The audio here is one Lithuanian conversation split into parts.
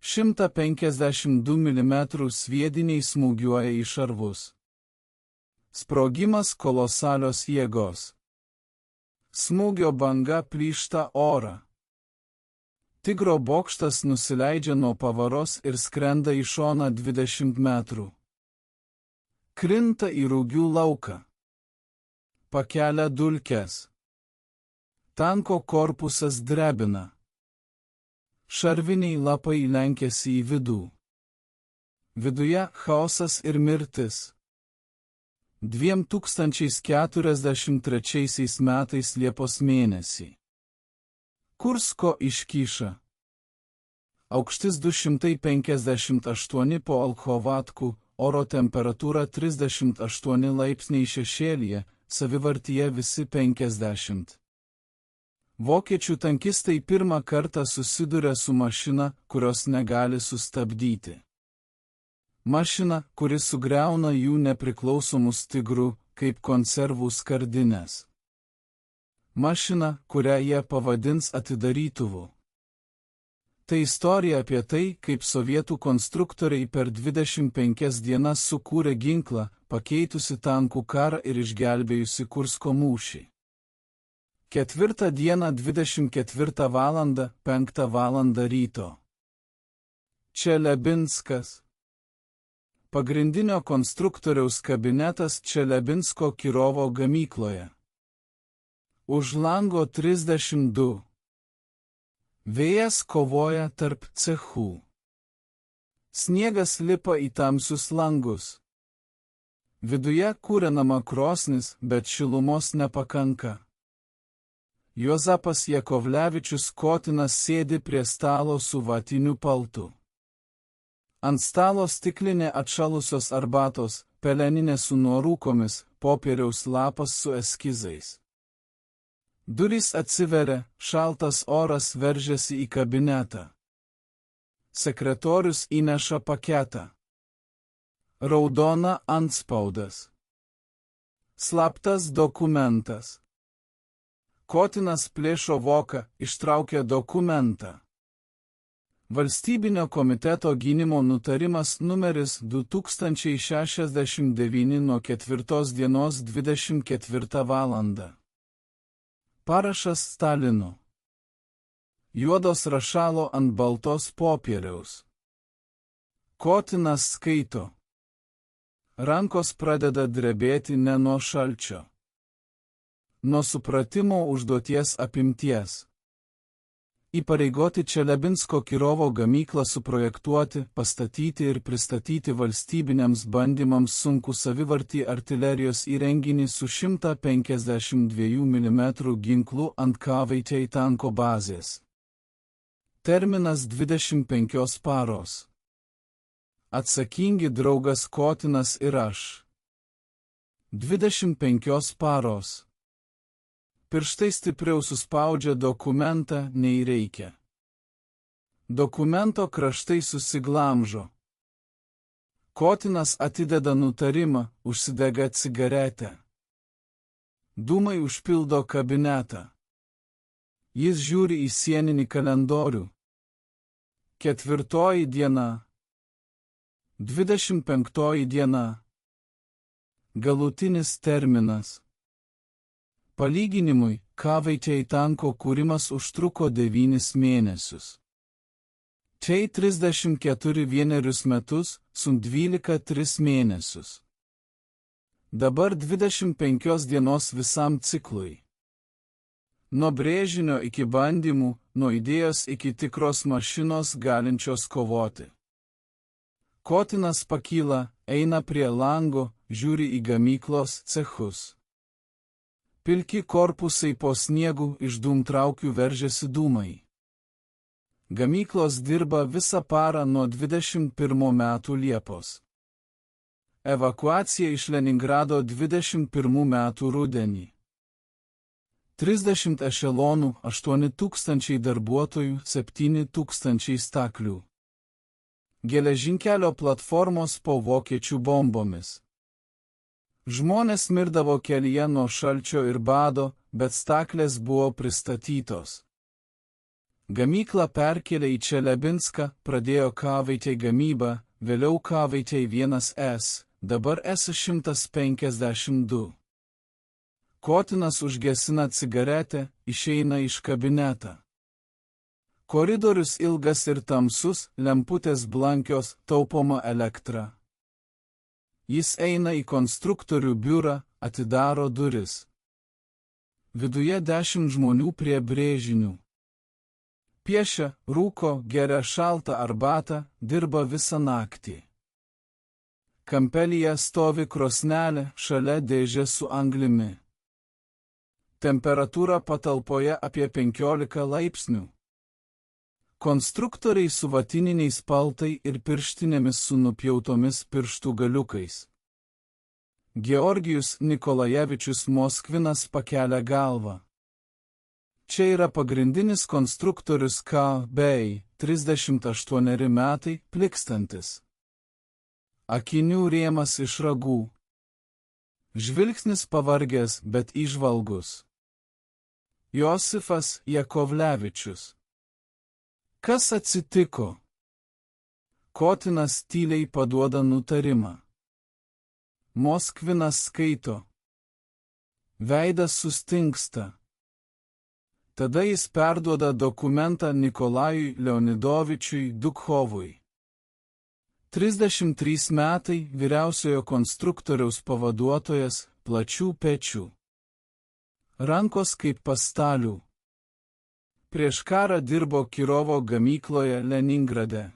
152 mm sviediniai smūgiuoja į šarvus. Sprogimas kolosalios jėgos. Smūgio banga plyšta orą. Tigro bokštas nusileidžia nuo pavaros ir skrenda į šoną 20 metrų. Krinta į rugių lauką. Pakelia dulkes. Tanko korpusas drebina. Šarviniai lapai lenkiasi į vidų. Viduje chaosas ir mirtis. 2043 metais Liepos mėnesį. Kursko iškyša. Aukštis 258 po Olchovatkų, oro temperatūra 38 laipsniai šešėlyje, savivartyje visi 50. Vokiečių tankistai pirmą kartą susiduria su mašina, kurios negali sustabdyti. Mašina, kuri sugriauna jų nepriklausomus tigrų, kaip konservų skardines. Mašina, kurią jie pavadins atidarytuvu. Tai istorija apie tai, kaip sovietų konstruktoriai per 25 dienas sukūrė ginklą, pakeitusi tankų karą ir išgelbėjusi Kursko mūšį. 4 dieną 24 valandą 5 valandą ryto. Čelebinskas. Pagrindinio konstruktoriaus kabinetas Čelebinsko Kirovo gamykloje. Už lango 32. Vėjas kovoja tarp cechų. Sniegas lipa į tamsius langus. Viduje kūrenama krosnis, bet šilumos nepakanka. Juozapas Jakovlevičius Kotinas sėdi prie stalo su vatiniu paltu. Ant stalo stiklinė atšalusios arbatos, peleninė su nuorūkomis, popieriaus lapas su eskizais. Durys atsiveria, šaltas oras veržiasi į kabinetą. Sekretorius įneša paketą. Raudona antspaudas. Slaptas dokumentas. Kotinas plėšo voką, ištraukia dokumentą. Valstybinio komiteto gynimo nutarimas numeris 2069 nuo 4 dienos 24 valandą. Parašas Stalino. Juodos rašalo ant baltos popieriaus. Kotinas skaito. Rankos pradeda drebėti ne nuo šalčio. Nuo supratimo užduoties apimties. Įpareigoti Čelebinsko Kirovo gamyklą suprojektuoti, pastatyti ir pristatyti valstybiniams bandymams sunkų savivartį artilerijos įrenginį su 152 mm ginklu ant Kavaitei tanko bazės. Terminas 25 paros. Atsakingi draugas Kotinas ir aš. 25 paros. Pirštai stipriau suspaudžia dokumentą, nei reikia. Dokumento kraštai susiglamžo. Kotinas atideda nutarimą, užsidega cigaretę. Dūmai užpildo kabinetą. Jis žiūri į sieninį kalendorių. 4 diena. 25 diena. Galutinis terminas. Palyginimui, Kavaitei tanko kūrimas užtruko 9 mėnesius. Tai 34 vienerius metus, su 12 3 mėnesius. Dabar 25 dienos visam ciklui. Nuo brėžinio iki bandymų, nuo idėjos iki tikros mašinos galinčios kovoti. Kotinas pakyla, eina prie lango, žiūri į gamyklos cechus. Pilki korpusai po sniegu iš dūmtraukių veržiasi dūmai. Gamyklos dirba visą parą nuo 21 metų Liepos. Evakuacija iš Leningrado 21 metų rudenį. 30 ešelonų, 8000 darbuotojų, 7000 staklių. Geležinkelio platformos po vokiečių bombomis. Žmonės mirdavo kelyje nuo šalčio ir bado, bet staklės buvo pristatytos. Gamyklą perkėlė į Čelebinską, pradėjo K-vaitei gamybą, vėliau K-vaitei 1S, dabar S152. Kotinas užgesina cigaretę, išeina iš kabinetą. Koridorius ilgas ir tamsus, lemputės blankios, taupoma elektra. Jis eina į konstruktorių biurą, atidaro duris. Viduje 10 žmonių prie brėžinių. Piešia, rūko, geria šaltą arbatą, dirba visą naktį. Kampelyje stovi krosnelė, šalia dėžė su anglimi. Temperatūra patalpoje apie 15 laipsnių. Konstruktoriai su vatininiais paltai ir pirštinėmis su nupjautomis pirštų galiukais. Georgijus Nikolajevičius Moskvinas pakelia galvą. Čia yra pagrindinis konstruktorius K.B. 38 metai, plikstantis. Akinių rėmas iš ragų. Žvilgsnis pavargęs, bet įžvalgus. Josifas Jakovlevičius. Kas atsitiko? Kotinas tyliai paduoda nutarimą. Moskvinas skaito. Veidas sustingsta. Tada jis perduoda dokumentą Nikolajui Leonidovičiui Dukhovui. 33 metai, vyriausiojo konstruktoriaus pavaduotojas, plačių pečių. Rankos kaip pastalių. Prieš karą dirbo Kirovo gamykloje Leningrade.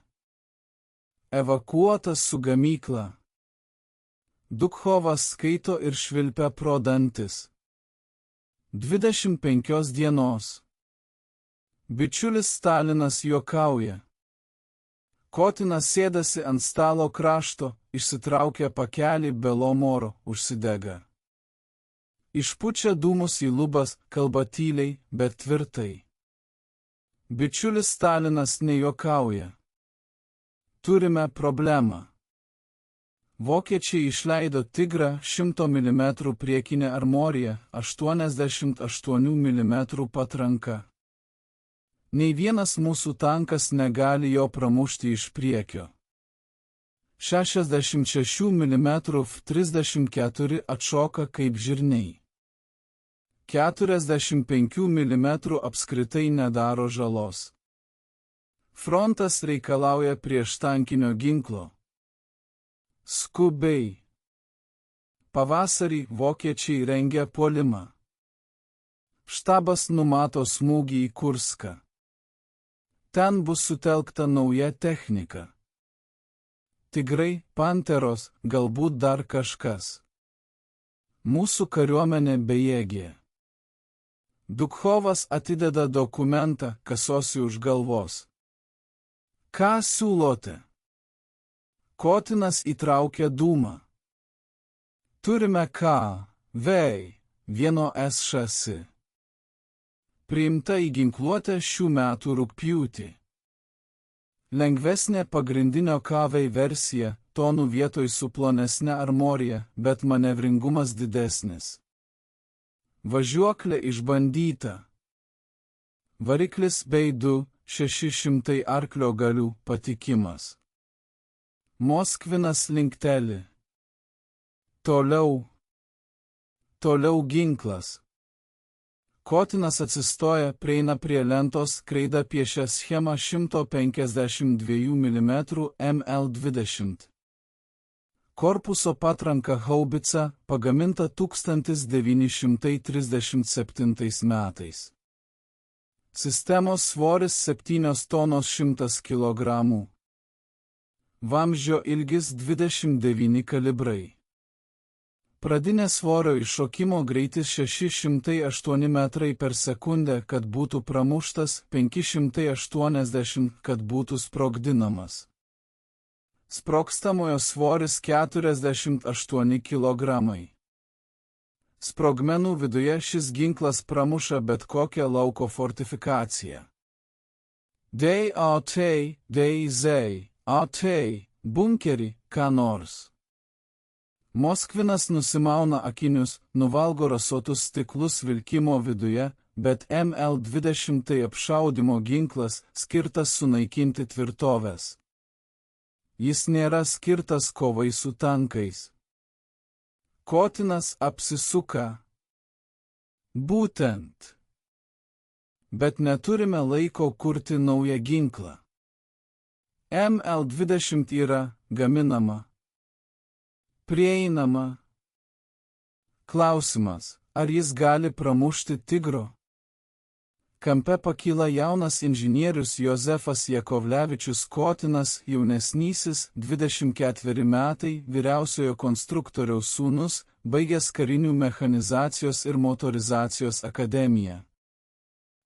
Evakuotas su gamykla. Dukhovas skaito ir švilpia pro dantis. 25 dienos. Bičiulis Stalinas juokauja. Kotinas sėdasi ant stalo krašto, išsitraukia pakelį belomoro, užsidega. Išpučia dūmus į lubas, kalba tyliai, bet tvirtai. Bičiulis Stalinas nejuokauja. Turime problemą. Vokiečiai išleido Tigrą 100 mm priekinę armoriją, 88 mm patranka. Nei vienas mūsų tankas negali jo pramušti iš priekio. 66 mm 34 atšoka kaip žirniai. 45 mm apskritai nedaro žalos. Frontas reikalauja prieštankinio ginklo. Skubiai. Pavasarį vokiečiai rengia puolimą. Štabas numato smūgį į Kurską. Ten bus sutelkta nauja technika. Tigrai, panteros, galbūt dar kažkas. Mūsų kariuomenė bejėgė. Dukhovas atideda dokumentą, kasosi už galvos. Ką siūlote? Kotinas įtraukia dūmą. Turime K.V.1S šasi. Priimta į ginkluotę šių metų rugpjūtį. Lengvesnė pagrindinio K.V. versija, tonų vietoj su plonesne armorija, bet manevringumas didesnis. Važiuoklė išbandyta. Variklis bei 600 arklio galių patikimas. Moskvinas linkteli. Toliau ginklas. Kotinas atsistoja, prieina prie lentos, kreida piešia schemą 152 mm ML20. Korpuso patranka haubica, pagaminta 1937 metais. Sistemos svoris 7 tonos 100 kg. Vamzdžio ilgis 29 kalibrai. Pradinė svorio iššokimo greitis 608 metrai per sekundę, kad būtų pramuštas, 580, kad būtų sprogdinamas. Sprogstamojo svoris 48 kg. Sprogmenų viduje šis ginklas pramuša bet kokią lauko fortifikaciją. Bunkerį, ką nors. Moskvinas nusimauna akinius, nuvalgo rasotus stiklus vilkimo viduje, bet ML-20 tai apšaudymo ginklas skirtas sunaikinti tvirtoves. Jis nėra skirtas kovai su tankais. Kotinas apsisuka. Būtent. Bet neturime laiko kurti naują ginklą. ML-20 yra gaminama. Prieinama. Klausimas, ar jis gali pramušti tigro? Kampe pakyla jaunas inžinierius Jozefas Jakovlevičius Kotinas, jaunesnysis, 24 metai, vyriausiojo konstruktoriaus sūnus, baigęs karinių mechanizacijos ir motorizacijos akademiją.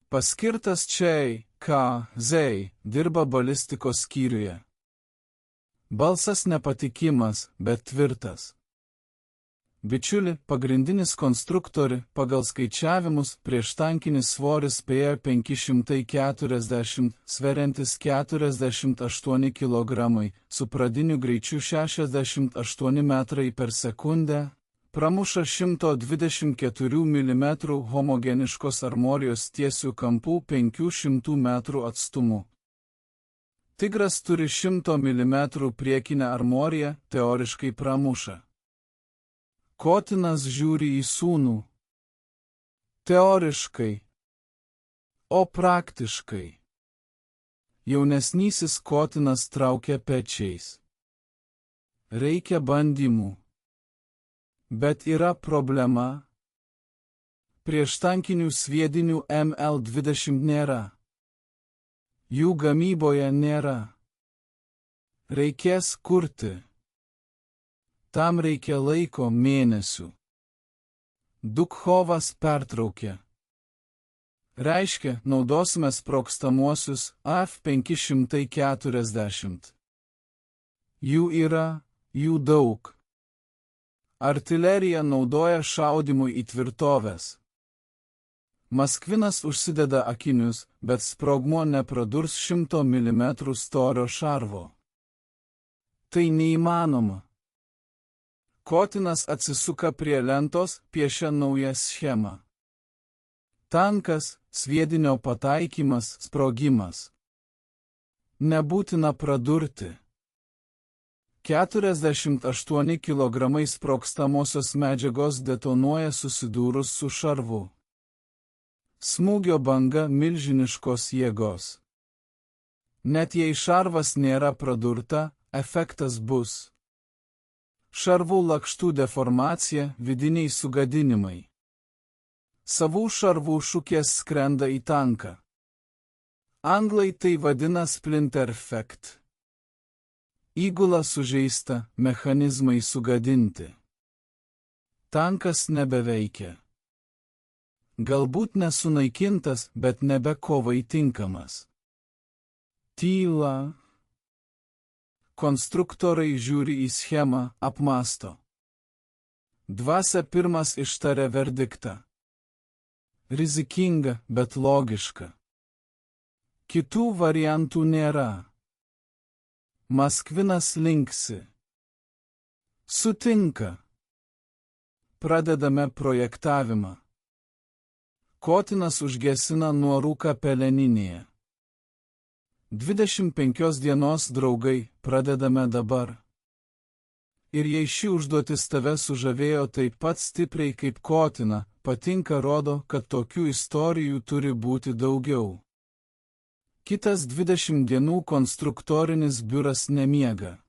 Paskirtas ČKZ, dirba balistikos skyriuje. Balsas nepatikimas, bet tvirtas. Bičiuli, pagrindinis konstruktori, pagal skaičiavimus, prieštankinis svoris spėja 540, sveriantis 48 kg, su pradiniu greičiu 68 metrai per sekundę, pramuša 124 mm homogeniškos armorijos tiesių kampų 500 metrų atstumu. Tigras turi 100 mm priekinę armoriją, teoriškai pramuša. Kotinas žiūri į sūnų. Teoriškai. O praktiškai. Jaunesnysis Kotinas traukia pečiais. Reikia bandymų. Bet yra problema. Prieštankinių sviedinių ML-20 nėra. Jų gamyboje nėra. Reikės kurti. Tam reikia laiko mėnesių. Dukhovas pertraukė. Reiškia, naudosime sprogstamuosius AF-540. Jų yra, jų daug. Artilerija naudoja šaudymui į tvirtoves. Maskvinas užsideda akinius, bet sprogmuo nepradurs 100 mm storio šarvo. Tai neįmanoma. Kotinas atsisuka prie lentos, piešia naują schemą. Tankas, sviedinio pataikymas, sprogimas. Nebūtina pradurti. 48 kg sprogstamosios medžiagos detonuoja susidūrus su šarvu. Smūgio banga milžiniškos jėgos. Net jei šarvas nėra pradurta, efektas bus. Šarvų lakštų deformacija, vidiniai sugadinimai. Savų šarvų šukės skrenda į tanką. Anglai tai vadina splinter effect. Įgula sužeista, mechanizmai sugadinti. Tankas nebeveikia. Galbūt nesunaikintas, bet nebe kovai tinkamas. Tyla. Konstruktorai žiūri į schemą, apmąsto. Dvasia pirmas ištaria verdiktą. Rizikinga, bet logiška. Kitų variantų nėra. Maskvinas linksi. Sutinka. Pradedame projektavimą. Kotinas užgesina nuorūką peleninėje. 25 dienos draugai, pradedame dabar. Ir jei ši užduotis tave sužavėjo taip pat stipriai kaip Kotiną, patinka rodo, kad tokių istorijų turi būti daugiau. Kitas 20 dienų konstruktorinis biuras nemiega.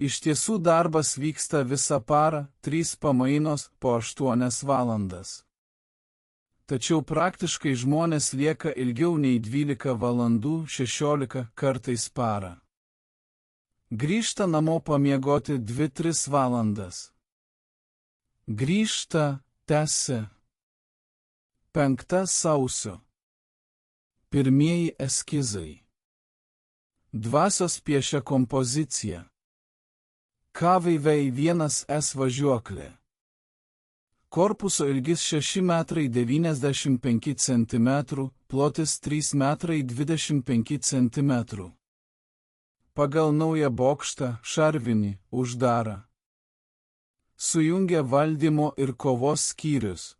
Iš tiesų darbas vyksta visą parą, 3 pamainos po 8 valandas. Tačiau praktiškai žmonės lieka ilgiau nei 12 valandų, 16 kartais parą. Grįžta namo pamiegoti 2-3 valandas. Grįžta, tęsia. 5 sausio. Pirmieji eskizai. Dvasios piešia kompoziciją. KVV-1S važiuoklė. Korpuso ilgis 6,95 m, plotis 3,25 cm. Pagal naują bokštą, šarvinį, uždarą. Sujungia valdymo ir kovos skyrius.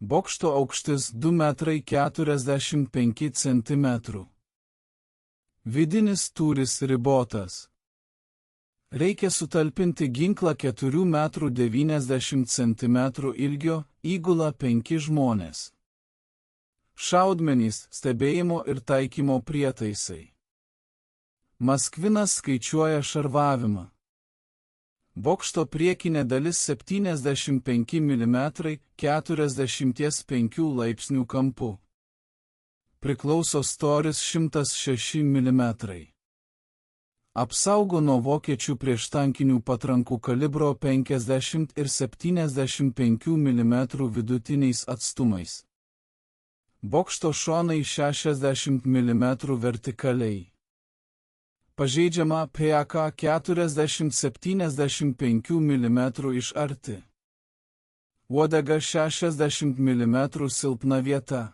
Bokšto aukštis 2,45 m. Vidinis tūris ribotas. Reikia sutalpinti ginklą 4,90 m ilgio, įgula 5 žmonės. Šaudmenys, stebėjimo ir taikymo prietaisai. Maskvinas skaičiuoja šarvavimą. Bokšto priekinė dalis 75 mm 45 laipsnių kampu. Priklauso storis 106 mm. Apsaugo nuo vokiečių prieštankinių patrankų kalibro 50 ir 75 mm vidutiniais atstumais. Bokšto šonai 60 mm vertikaliai. Pažeidžiama PAK 40–75 mm iš arti. Uodega 60 mm silpna vieta.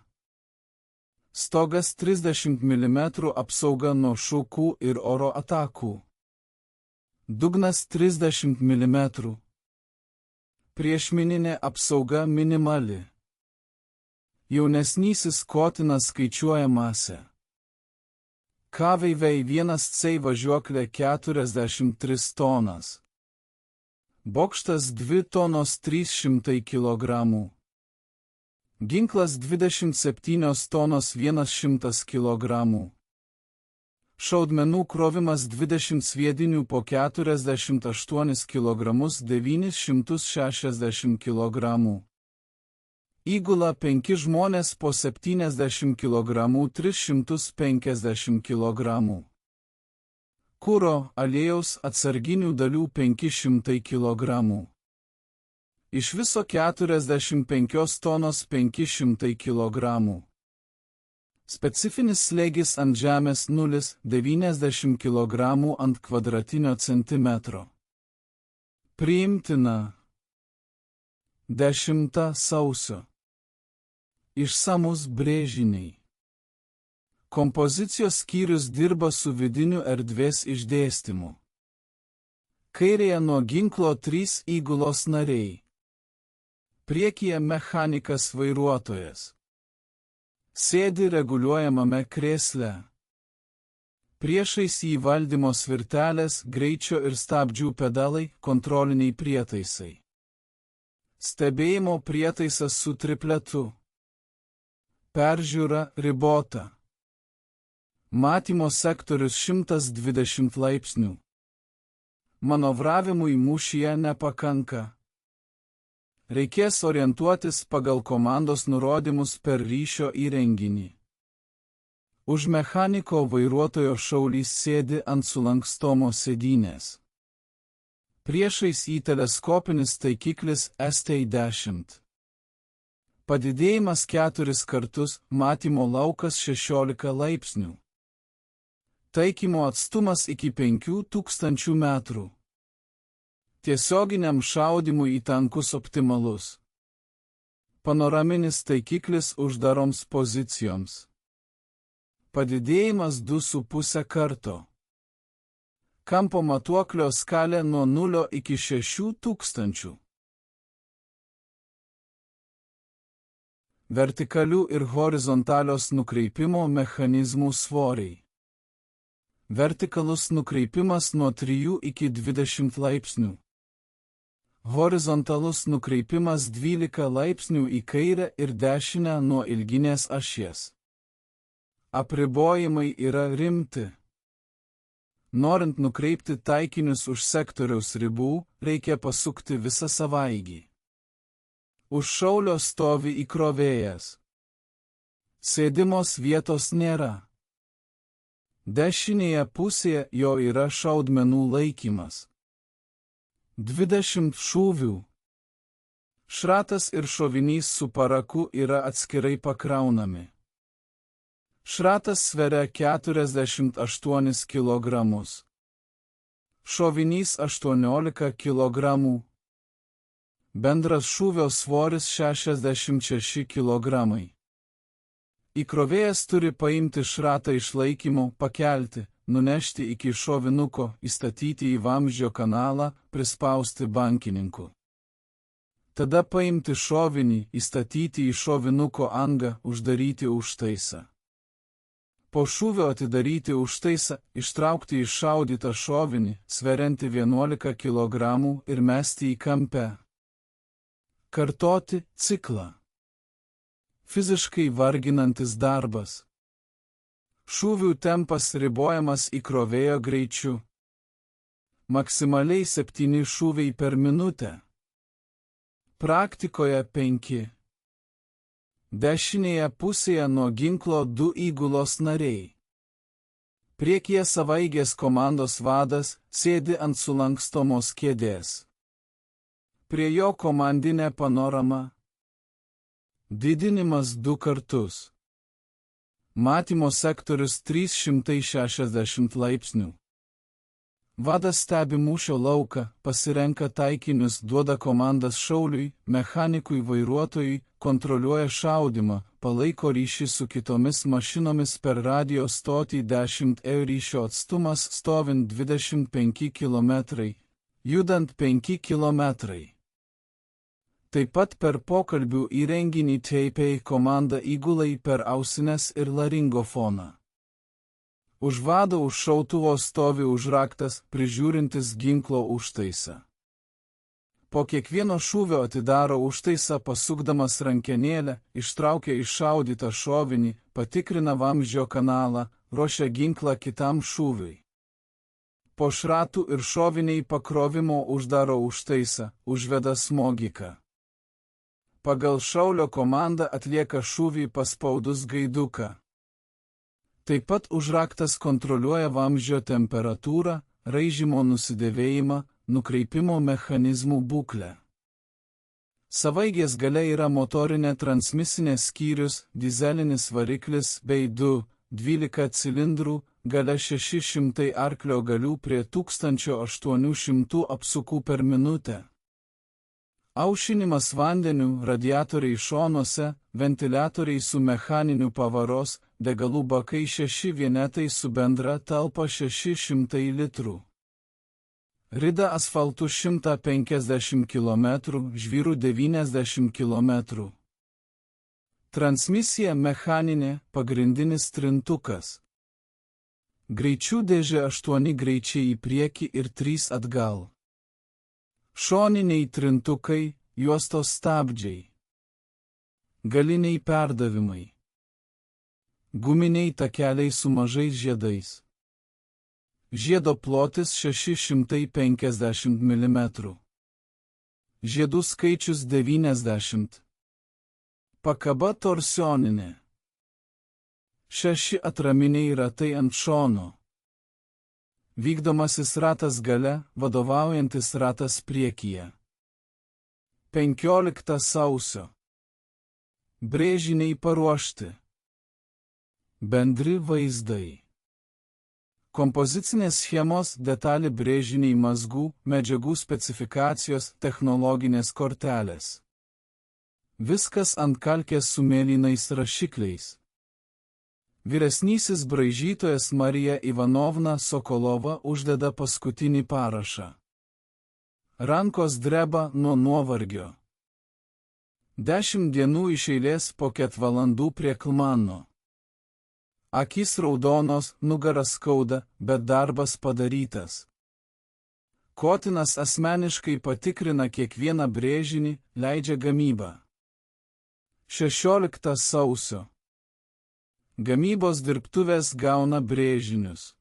Stogas 30 mm apsauga nuo šūkų ir oro atakų. Dugnas 30 mm. Priešmininė apsauga minimali. Jaunesnysis Kotinas skaičiuoja masę. KVV-1C važiuoklė 43 tonas. Bokštas 2 tonos 300 kg. Ginklas 27 tonos 100 kg. Šaudmenų krovimas 20 sviedinių po 48 kg 960 kg. Įgula 5 žmonės po 70 kg 350 kg. Kuro, aliejaus, atsarginių dalių 500 kg. Iš viso 45 tonos 500 kg. Specifinis slėgis ant žemės 0,90 kg ant kvadratinio centimetro. Priimtina. 10 sausio. Išsamus brėžiniai. Kompozicijos skyrius dirba su vidiniu erdvės išdėstymu. Kairėje nuo ginklo 3 įgulos nariai. Priekyje mechanikas vairuotojas. Sėdi reguliuojamame krėsle. Priešais jį valdymo svirtelės, greičio ir stabdžių pedalai, kontroliniai prietaisai. Stebėjimo prietaisas su tripletu. Peržiūra ribota. Matymo sektorius 120 laipsnių. Manevravimui mūšyje nepakanka. Reikės orientuotis pagal komandos nurodymus per ryšio įrenginį. Už mechaniko vairuotojo šaulys sėdi ant sulankstomo sėdynės. Priešais į teleskopinis taikiklis ST10. Padidėjimas 4 kartus, matymo laukas 16 laipsnių. Taikymo atstumas iki 5000 metrų. Tiesioginiam šaudimui į tankus optimalus. Panoraminis taikiklis uždaroms pozicijoms. Padidėjimas 2,5 karto. Kampo matuoklio skalė nuo 0 iki 6000. Vertikalių ir horizontalios nukreipimo mechanizmų svoriai. Vertikalus nukreipimas nuo 3 iki 20 laipsnių. Horizontalus nukreipimas 12 laipsnių į kairę ir dešinę nuo ilginės ašies. Apribojimai yra rimti. Norint nukreipti taikinius už sektoriaus ribų, reikia pasukti visą savaeigį. Už šaulio stovi įkrovėjas. Sėdimos vietos nėra. Dešinėje pusėje jo yra šaudmenų laikymas. 20 šūvių. Šratas ir šovinys su paraku yra atskirai pakraunami. Šratas sveria 48 kg. Šovinys 18 kg. Bendras šūvio svoris 66 kg. Įkrovėjas turi paimti šratą iš laikymo, pakelti, nunešti iki šovinuko, įstatyti į vamzdžio kanalą, prispausti bankininku. Tada paimti šovinį, įstatyti į šovinuko angą, uždaryti užtaisą. Po šūvio atidaryti užtaisą, ištraukti iššaudytą šovinį, sveriantį 11 kg ir mesti į kampę. Kartoti ciklą. Fiziškai varginantis darbas. Šūvių tempas ribojamas įkrovėjo greičiu. Maksimaliai 7 šūviai per minutę. Praktikoje 5. Dešinėje pusėje nuo ginklo 2 įgulos nariai. Priekyje savaeigės komandos vadas sėdi ant sulankstomos kėdės. Prie jo komandinė panorama. Didinimas 2 kartus. Matymo sektorius 360 laipsnių. Vadas stebi mūšio lauką, pasirenka taikinius, duoda komandas šauliui, mechanikui, vairuotojui, kontroliuoja šaudimą, palaiko ryšį su kitomis mašinomis per radijo stotį 10 ryšio atstumas stovint 25 km, judant 5 km. Taip pat per pokalbių įrenginį teipėjai komanda įgulai per ausines ir laringofoną. Už vado už šautuvo stovi užraktas, prižiūrintis ginklo užtaisą. Po kiekvieno šūvio atidaro užtaisą pasukdamas rankenėlę, ištraukia iššaudytą šovinį, patikrina vamzdžio kanalą, ruošia ginklą kitam šūviui. Po šratų ir šoviniai pakrovimo uždaro užtaisą, užveda smogiką. Pagal šaulio komandą atlieka šūvį paspaudus gaiduką. Taip pat užraktas kontroliuoja vamzdžio temperatūrą, raižymo nusidėvėjimą, nukreipimo mechanizmų būklę. Savaeigės gale yra motorinė transmisinė skyrius, dizelinis variklis bei 12 cilindrų, gale 600 arklio galių prie 1800 apsukų per minutę. Aušinimas vandeniu, radiatoriai šonuose, ventiliatoriai su mechaniniu pavaros, degalų bakai 6 vienetai su bendra talpa 600 litrų. Rida asfaltu 150 km, žvyrų 90 km. Transmisija mechaninė, pagrindinis trintukas. Greičių dėžė 8 greičiai į priekį ir 3 atgal. Šoniniai trintukai, juostos stabdžiai. Galiniai perdavimai. Guminiai takeliai su mažais žiedais. Žiedo plotis 650 mm. Žiedų skaičius 90. Pakaba torsioninė. 6 atraminiai ratai ant šono. Vykdomasis ratas gale, vadovaujantis ratas priekyje. 15 sausio. Brėžiniai paruošti. Bendri vaizdai. Kompozicinės schemos, detali brėžiniai mazgų, medžiagų specifikacijos, technologinės kortelės. Viskas ant kalkės su mėlynais rašikliais. Vyresnysis braižytojas Marija Ivanovna Sokolova uždeda paskutinį parašą. Rankos dreba nuo nuovargio. 10 dienų iš eilės po 4 valandų prie Klmano. Akys raudonos, nugara skauda, bet darbas padarytas. Kotinas asmeniškai patikrina kiekvieną brėžinį, leidžia gamybą. 16 sausio. Gamybos dirbtuvės gauna brėžinius.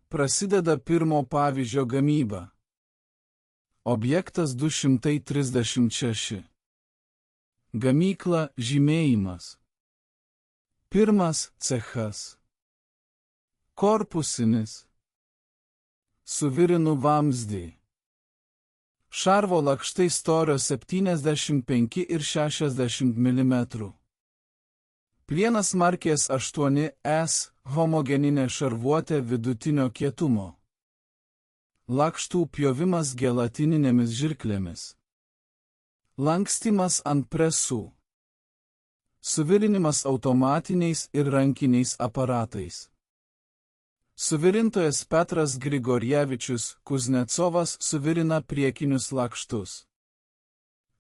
Prasideda pirmo pavyzdžio gamyba. Objektas 236. Gamykla žymėjimas. Pirmas cechas. Korpusinis. Suvirinu vamzdį. Šarvo lakštai storio 75 ir 60 mm. Plienas markės 8S, homogeninė šarvuotė vidutinio kietumo. Lakštų pjovimas gelatininėmis žirklėmis. Lankstymas ant presų. Suvirinimas automatiniais ir rankiniais aparatais. Suvirintojas Petras Grigorjevičius Kuznecovas suvirina priekinius lakštus.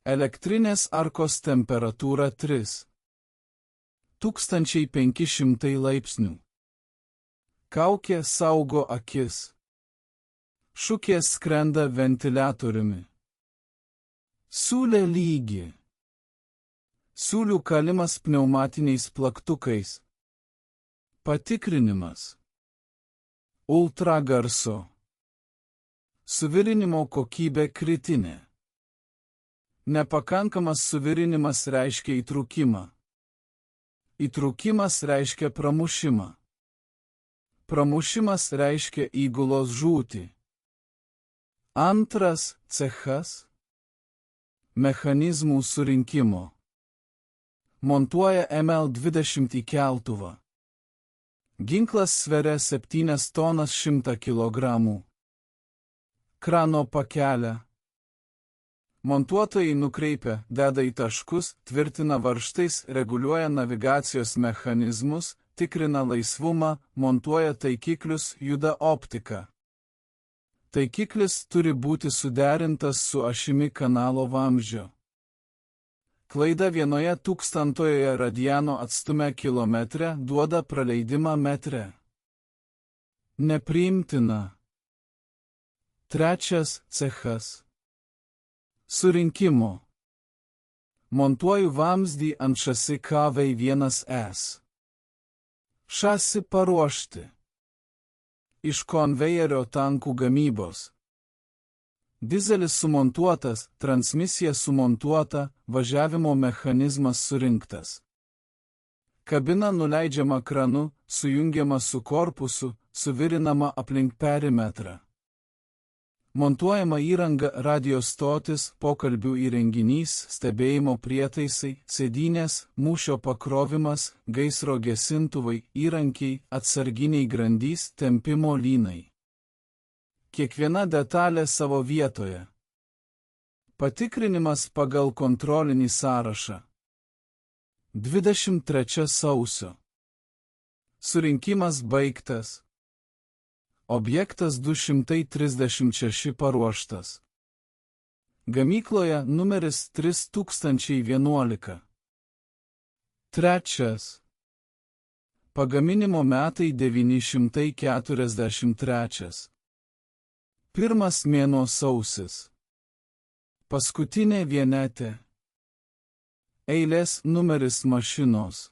Elektrinės arkos temperatūra 3500 laipsnių. Kaukė saugo akis. Šukės skrenda ventiliatoriumi. Siūlė lygi. Siūlių kalimas pneumatiniais plaktukais. Patikrinimas. Ultragarso. Suvirinimo kokybė kritinė. Nepakankamas suvirinimas reiškia įtrūkimą. Įtrūkimas reiškia pramušimą. Pramušimas reiškia įgulos žūtį. Antras cechas. Mechanizmų surinkimo. Montuoja ML20 į keltuvą. Ginklas sveria 7 tonas 100 kg. Krano pakelę. Montuotojai nukreipia, deda į taškus, tvirtina varžtais, reguliuoja navigacijos mechanizmus, tikrina laisvumą, montuoja taikiklius, juda optika. Taikiklis turi būti suderintas su ašimi kanalo vamzdžio. Klaida 1/1000 radiano atstume kilometre duoda praleidimą metre. Nepriimtina. Trečias cechas. Surinkimo. Montuoju vamzdį ant šasi KV1S. Šasi paruošti. Iš konvejerio tankų gamybos. Dizelis sumontuotas, transmisija sumontuota, važiavimo mechanizmas surinktas. Kabina nuleidžiama kranu, sujungiama su korpusu, suvirinama aplink perimetrą. Montuojama įranga, radio stotis, pokalbių įrenginys, stebėjimo prietaisai, sėdynės, mūšio pakrovimas, gaisro gesintuvai, įrankiai, atsarginiai grandys, tempimo lynai. Kiekviena detalė savo vietoje. Patikrinimas pagal kontrolinį sąrašą. 23 sausio. Surinkimas baigtas. Objektas 236 paruoštas. Gamykloje numeris 3011. Trečias. Pagaminimo metai 943. Pirmas mėnuo sausis. Paskutinė vienetė. Eilės numeris mašinos.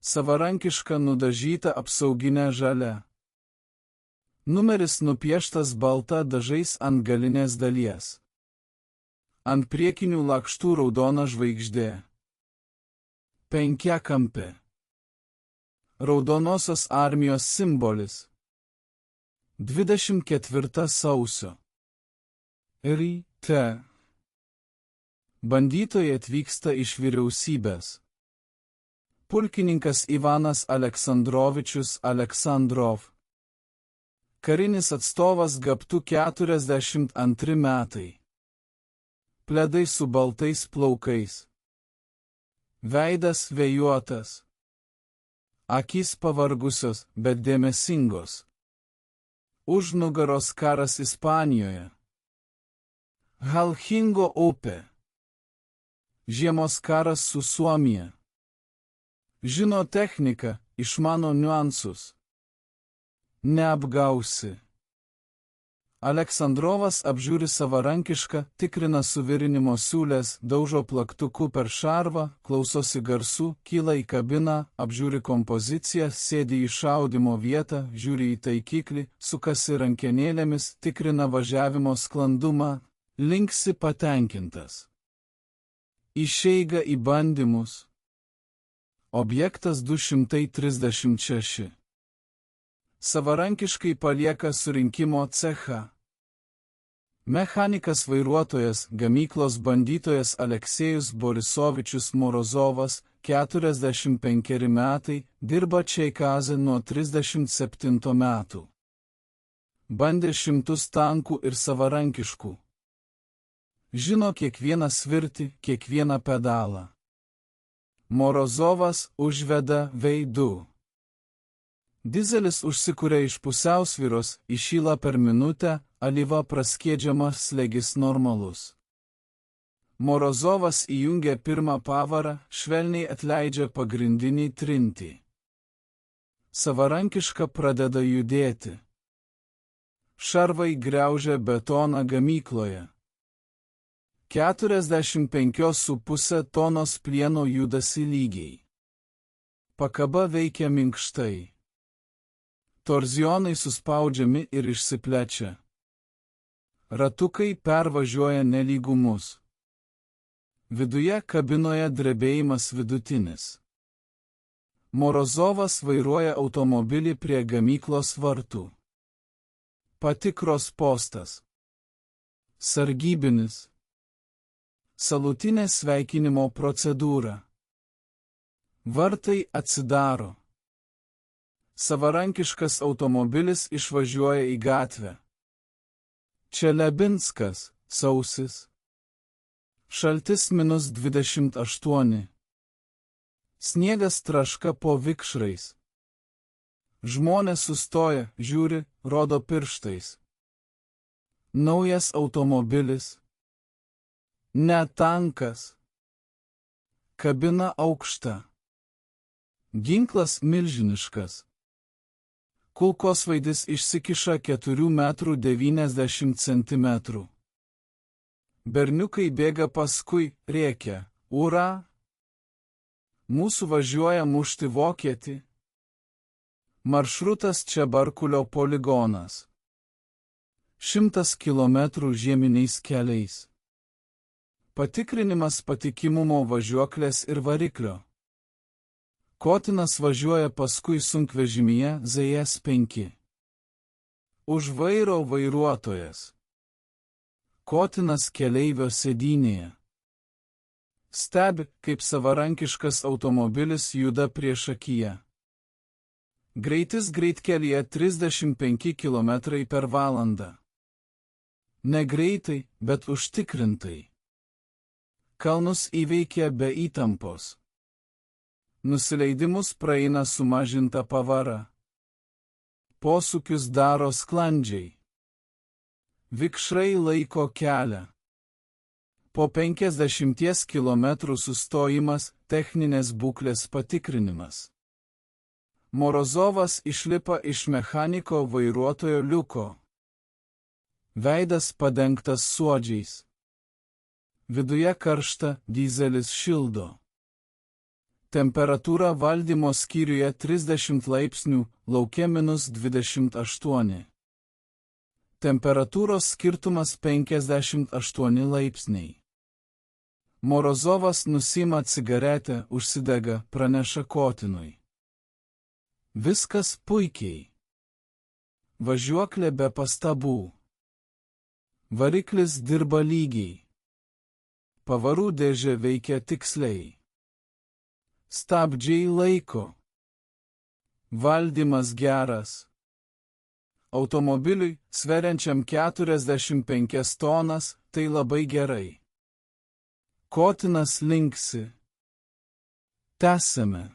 Savarankiška nudažyta apsauginė žalia. Numeris nupieštas balta dažais ant galinės dalies. Ant priekinių lakštų raudona žvaigždė. Penkiakampė. Raudonosios armijos simbolis. 24 sausio. Ryte. Bandytojai atvyksta iš vyriausybės. Pulkininkas Ivanas Aleksandrovičius Aleksandrov. Karinis atstovas Gaptu 42 metai. Pledai su baltais plaukais. Veidas vėjuotas. Akys pavargusios, bet dėmesingos. Už nugaros karas Ispanijoje. Halhingo upė. Žiemos karas su Suomija. Žino techniką, išmano niuansus. Neapgausi. Aleksandrovas apžiūri savarankišką, tikrina suvirinimo siūlės, daužo plaktuku per šarvą, klausosi garsų, kyla į kabiną, apžiūri kompoziciją, sėdi į šaudimo vietą, žiūri į taikiklį, sukasi rankenėlėmis, tikrina važiavimo sklandumą, linksi patenkintas. Išeiga į bandymus. Objektas 236. Savarankiškai palieka surinkimo cechą. Mechanikas vairuotojas, gamyklos bandytojas Aleksejus Borisovičius Morozovas, 45 metai, dirba Čeikaze nuo 37 metų. Bandė 100 tankų ir savarankiškų. Žino kiekvieną svirtį, kiekvieną pedalą. Morozovas užveda veidu. Dizelis užsikuria iš pusiausvyros, įšyla per minutę, alyva praskiedžiama, slėgis normalus. Morozovas įjungia pirmą pavarą, švelniai atleidžia pagrindinį trintį. Savarankiška pradeda judėti. Šarvai griaužia betoną gamykloje. 45,5 tonos plieno judasi lygiai. Pakaba veikia minkštai. Torzionai suspaudžiami ir išsiplečia. Ratukai pervažiuoja nelygumus. Viduje kabinoje drebėjimas vidutinis. Morozovas vairuoja automobilį prie gamyklos vartų. Patikros postas. Sargybinis. Salutinė sveikinimo procedūra. Vartai atsidaro. Savarankiškas automobilis išvažiuoja į gatvę. Čelebinskas, sausis. Šaltis -28. Sniegas traška po vikšrais. Žmonės sustoja, žiūri, rodo pirštais. Naujas automobilis. Ne tankas. Kabina aukšta. Ginklas milžiniškas. Kulkosvaidis išsikiša 4,90 m. Berniukai bėga paskui, rėkia, ura! Mūsų važiuoja mušti vokietį. Maršrutas Čebarkulio poligonas. 100 km žieminiais keliais. Patikrinimas patikimumo važiuoklės ir variklio. Kotinas važiuoja paskui sunkvežimyje ZS5. Už vairo vairuotojas. Kotinas keleivio sėdynėje. Stebi, kaip savarankiškas automobilis juda priešakyje. Greitis greitkelyje 35 km/h. Negreitai, bet užtikrintai. Kalnus įveikia be įtampos. Nusileidimus praeina sumažinta pavara. Posūkius daro sklandžiai. Vikšrai laiko kelią. Po 50 km sustojimas, techninės būklės patikrinimas. Morozovas išlipa iš mechaniko vairuotojo liuko. Veidas padengtas suodžiais. Viduje karšta, dyzelis šildo. Temperatūra valdymo skyriuje 30 laipsnių, lauke -28. Temperatūros skirtumas 58 laipsniai. Morozovas nusima cigaretę, užsidega, praneša Kotinui. Viskas puikiai. Važiuoklė be pastabų. Variklis dirba lygiai. Pavarų dėžė veikia tiksliai. Stabdžiai laiko. Valdymas geras. Automobiliui, sveriančiam 45 tonas, tai labai gerai. Kotinas linksi. Tęsime.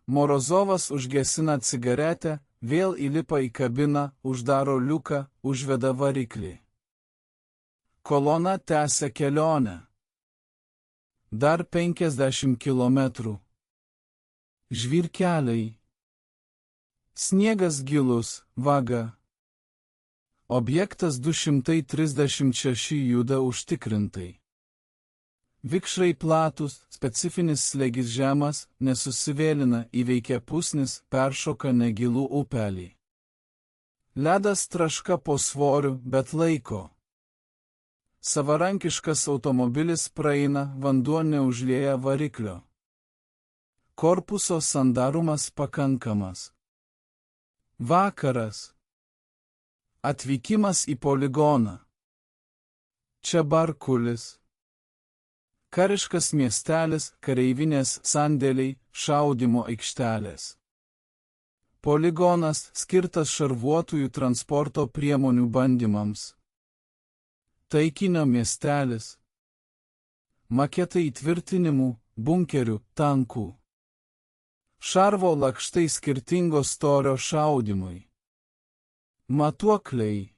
Morozovas užgesina cigaretę, vėl įlipa į kabiną, uždaro liuką, užveda variklį. Kolona tęsia kelionę. Dar 50 km. Žvyrkeliai. Sniegas gilus, vaga. Objektas 236 juda užtikrintai. Vikšrai platus, specifinis slėgis žemas, nesusivėlina, įveikia pusnis, peršoka negilų upelį. Ledas traška po svoriu, bet laiko. Savarankiškas automobilis praeina, vanduo neužlieja variklio. Korpuso sandarumas pakankamas. Vakaras. Atvykimas į poligoną. Čebarkulis. Kariškas miestelis, kareivinės sandėliai, šaudymo aikštelės. Poligonas skirtas šarvuotųjų transporto priemonių bandymams. Taikinio miestelis. Maketai įtvirtinimų, bunkerių, tankų. Šarvo lakštai skirtingo storio šaudymui. Matuokliai.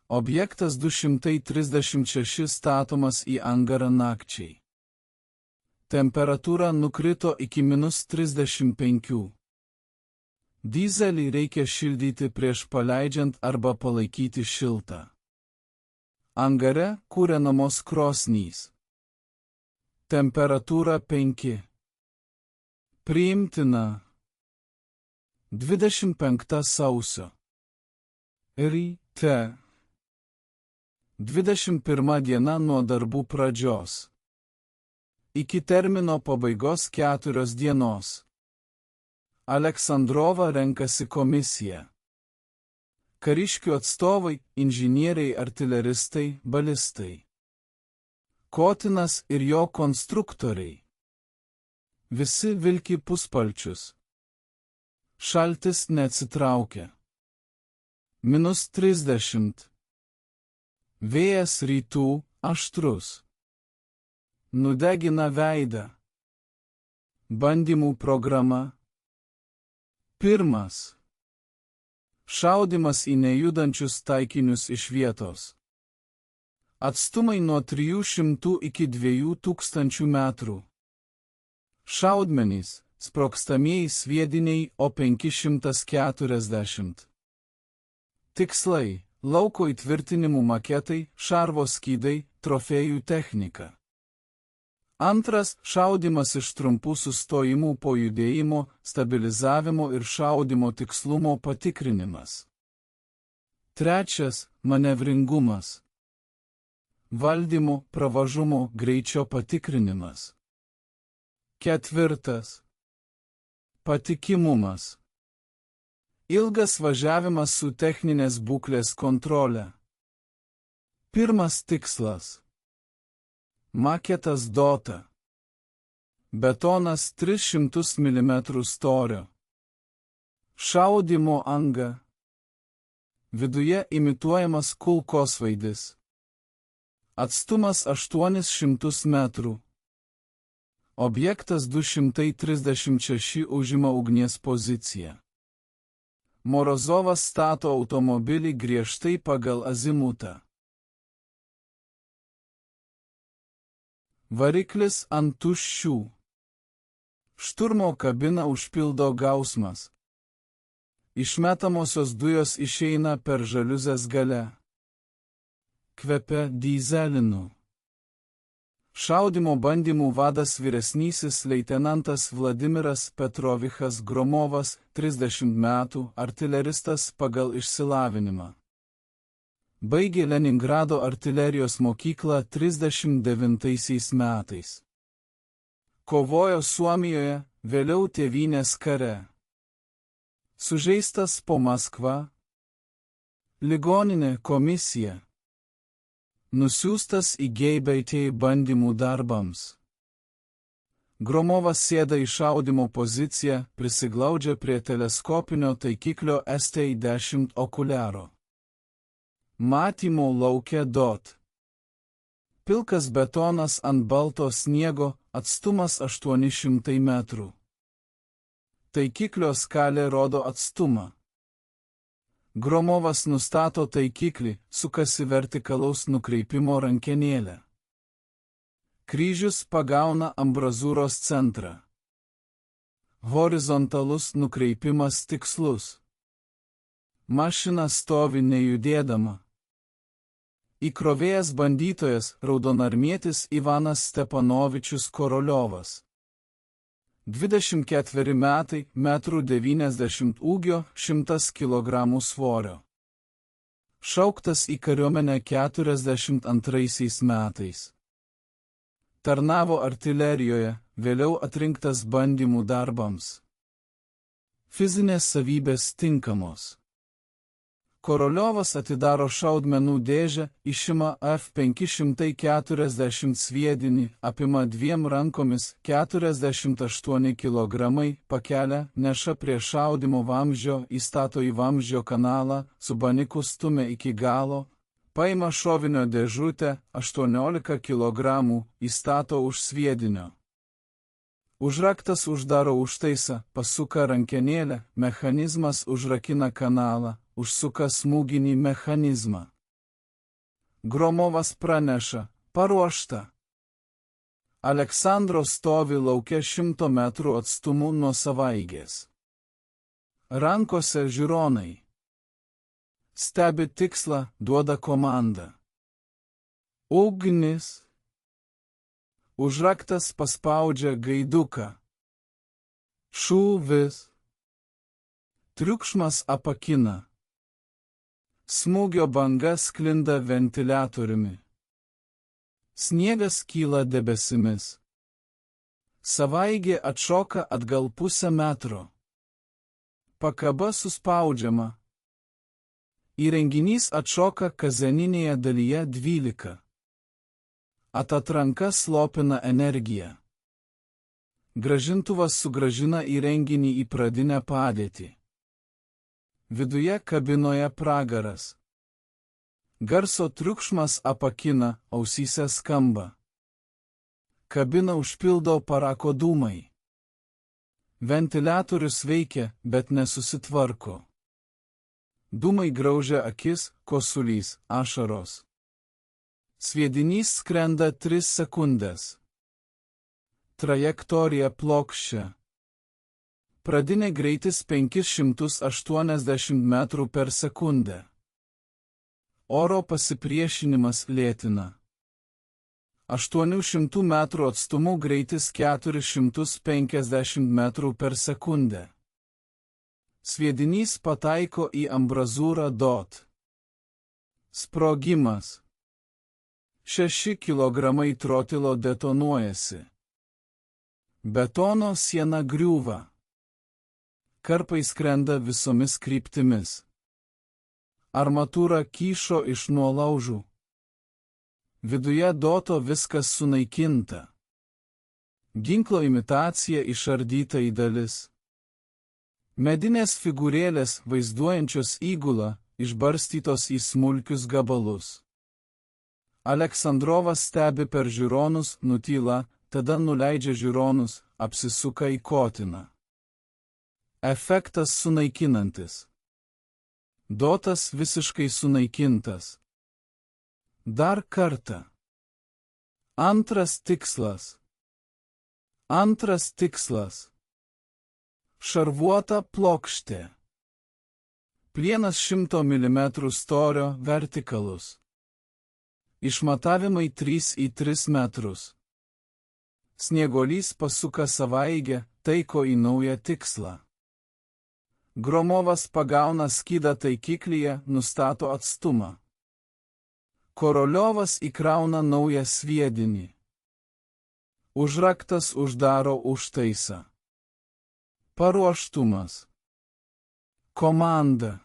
Objektas 236 statomas į angarą nakčiai. Temperatūra nukrito iki -35. Dyzelį reikia šildyti prieš paleidžiant arba palaikyti šiltą. Angare kūrenamos krosnys. Temperatūra 5. Priimtina. 25 sausio. Ryte. 21 diena nuo darbų pradžios. Iki termino pabaigos 4 dienos. Aleksandrova renkasi komisiją. Kariškių atstovai, inžinieriai, artileristai, balistai. Kotinas ir jo konstruktoriai. Visi vilki puspalčius. Šaltis neatsitraukia. -30. Vėjas rytų aštrus. Nudegina veidą. Bandymų programa. 1. Šaudymas į nejudančius taikinius iš vietos. Atstumai nuo 300 iki 2000 metrų. Šaudmenys, sprogstamieji sviediniai O540. Tikslai – lauko įtvirtinimų maketai, šarvo skydai, trofėjų technika. 2. Šaudymas iš trumpų sustojimų po judėjimo, stabilizavimo ir šaudymo tikslumo patikrinimas. 3. Manevringumas. Valdymo, pravažumo, greičio patikrinimas. 4. Patikimumas. Ilgas važiavimas su techninės būklės kontrole. 1. Tikslas. Maketas dota. Betonas 300 mm storio. Šaudymo anga. Viduje imituojamas kulkosvaidis. Atstumas 800 metrų. Objektas 236 užima ugnies poziciją. Morozovas stato automobilį griežtai pagal azimutą. Variklis ant tuščių. Šturmo kabiną užpildo gausmas. Išmetamosios dujos išeina per žaliuzės gale. Kvepia dyzelinu. Šaudymo bandymų vadas vyresnysis leitenantas Vladimiras Petrovichas Gromovas, 30 metų, artileristas pagal išsilavinimą. Baigė Leningrado artilerijos mokyklą 39 metais. Kovojo Suomijoje, vėliau tėvynės kare. Sužeistas po Maskvą. Ligoninė komisija. Nusiųstas į GBT bandymų darbams. Gromovas sėda į šaudymo poziciją, prisiglaudžia prie teleskopinio taikiklio ST-10 okuliaro. Matymo lauke dot. Pilkas betonas ant balto sniego, atstumas 800 metrų. Taikiklio skalė rodo atstumą. Gromovas nustato taikiklį, sukasi vertikalaus nukreipimo rankenėlę. Kryžius pagauna ambrazūros centrą. Horizontalus nukreipimas tikslus. Mašina stovi nejudėdama. Įkrovėjas bandytojas, raudonarmietis Ivanas Stepanovičius Koroliovas. 24 metai, 1,90 m ūgio, 100 kg svorio. Šauktas į kariuomenę 42 metais. Tarnavo artilerijoje, vėliau atrinktas bandymų darbams. Fizinės savybės tinkamos. Koroliovas atidaro šaudmenų dėžę, išima F540 sviedinį, apima 2 rankomis 48 kg, pakelia, neša prie šaudymo vamzdžio, įstato į vamzdžio kanalą, su baniku stumia iki galo, paima šovinio dėžutę 18 kg, įstato už sviedinio. Užraktas uždaro užtaisą, pasuka rankenėlę, mechanizmas užrakina kanalą, užsuka smūginį mechanizmą. Gromovas praneša: paruošta. Aleksandro stovi lauke 100 metrų atstumu nuo Savaeigės. Rankose žiūronai. Stebi tikslą, duoda komandą. Ugnis. Užraktas paspaudžia gaiduką. Šūvis. Triukšmas apakina. Smūgio banga sklinda ventiliatoriumi. Sniegas kyla debesimis. Savaeigė atšoka atgal 0,5 metro. Pakaba suspaudžiama. Įrenginys atšoka kazeninėje dalyje 12. Atatranka slopina energiją. Grąžintuvas sugrąžina įrenginį į pradinę padėtį. Viduje kabinoje pragaras. Garso triukšmas apakina, ausyse skamba. Kabiną užpildo parako dūmai. Ventiliatorius veikia, bet nesusitvarko. Dūmai graužia akis, kosulys, ašaros. Sviedinys skrenda 3 sekundės. Trajektorija plokščia. Pradinė greitis 580 metrų per sekundę. Oro pasipriešinimas lėtina. 800 metrų atstumu greitis 450 metrų per sekundę. Sviedinys pataiko į ambrazūrą DOT. Sprogimas. 6 kilogramai trotilo detonuojasi. Betono siena griūva. Karpai skrenda visomis kryptimis. Armatūra kyšo iš nuolaužų. Viduje doto viskas sunaikinta. Ginklo imitacija išardyta į dalis. Medinės figūrėlės vaizduojančios įgulą išbarstytos į smulkius gabalus. Aleksandrovas stebi per žiūronus, nutyla, tada nuleidžia žiūronus, apsisuka į Kotiną. Efektas sunaikinantis. Dotas visiškai sunaikintas. Dar kartą. Antras tikslas. Šarvuota plokštė. Plienas 100 mm storio, vertikalus. Išmatavimai 3 į 3 metrus. Sniegolys pasuka Savaeigę, taiko į naują tikslą. Gromovas pagauna skydą taikiklyje, nustato atstumą. Koroliovas įkrauna naują sviedinį. Užraktas uždaro užtaisą. Paruoštumas. Komanda.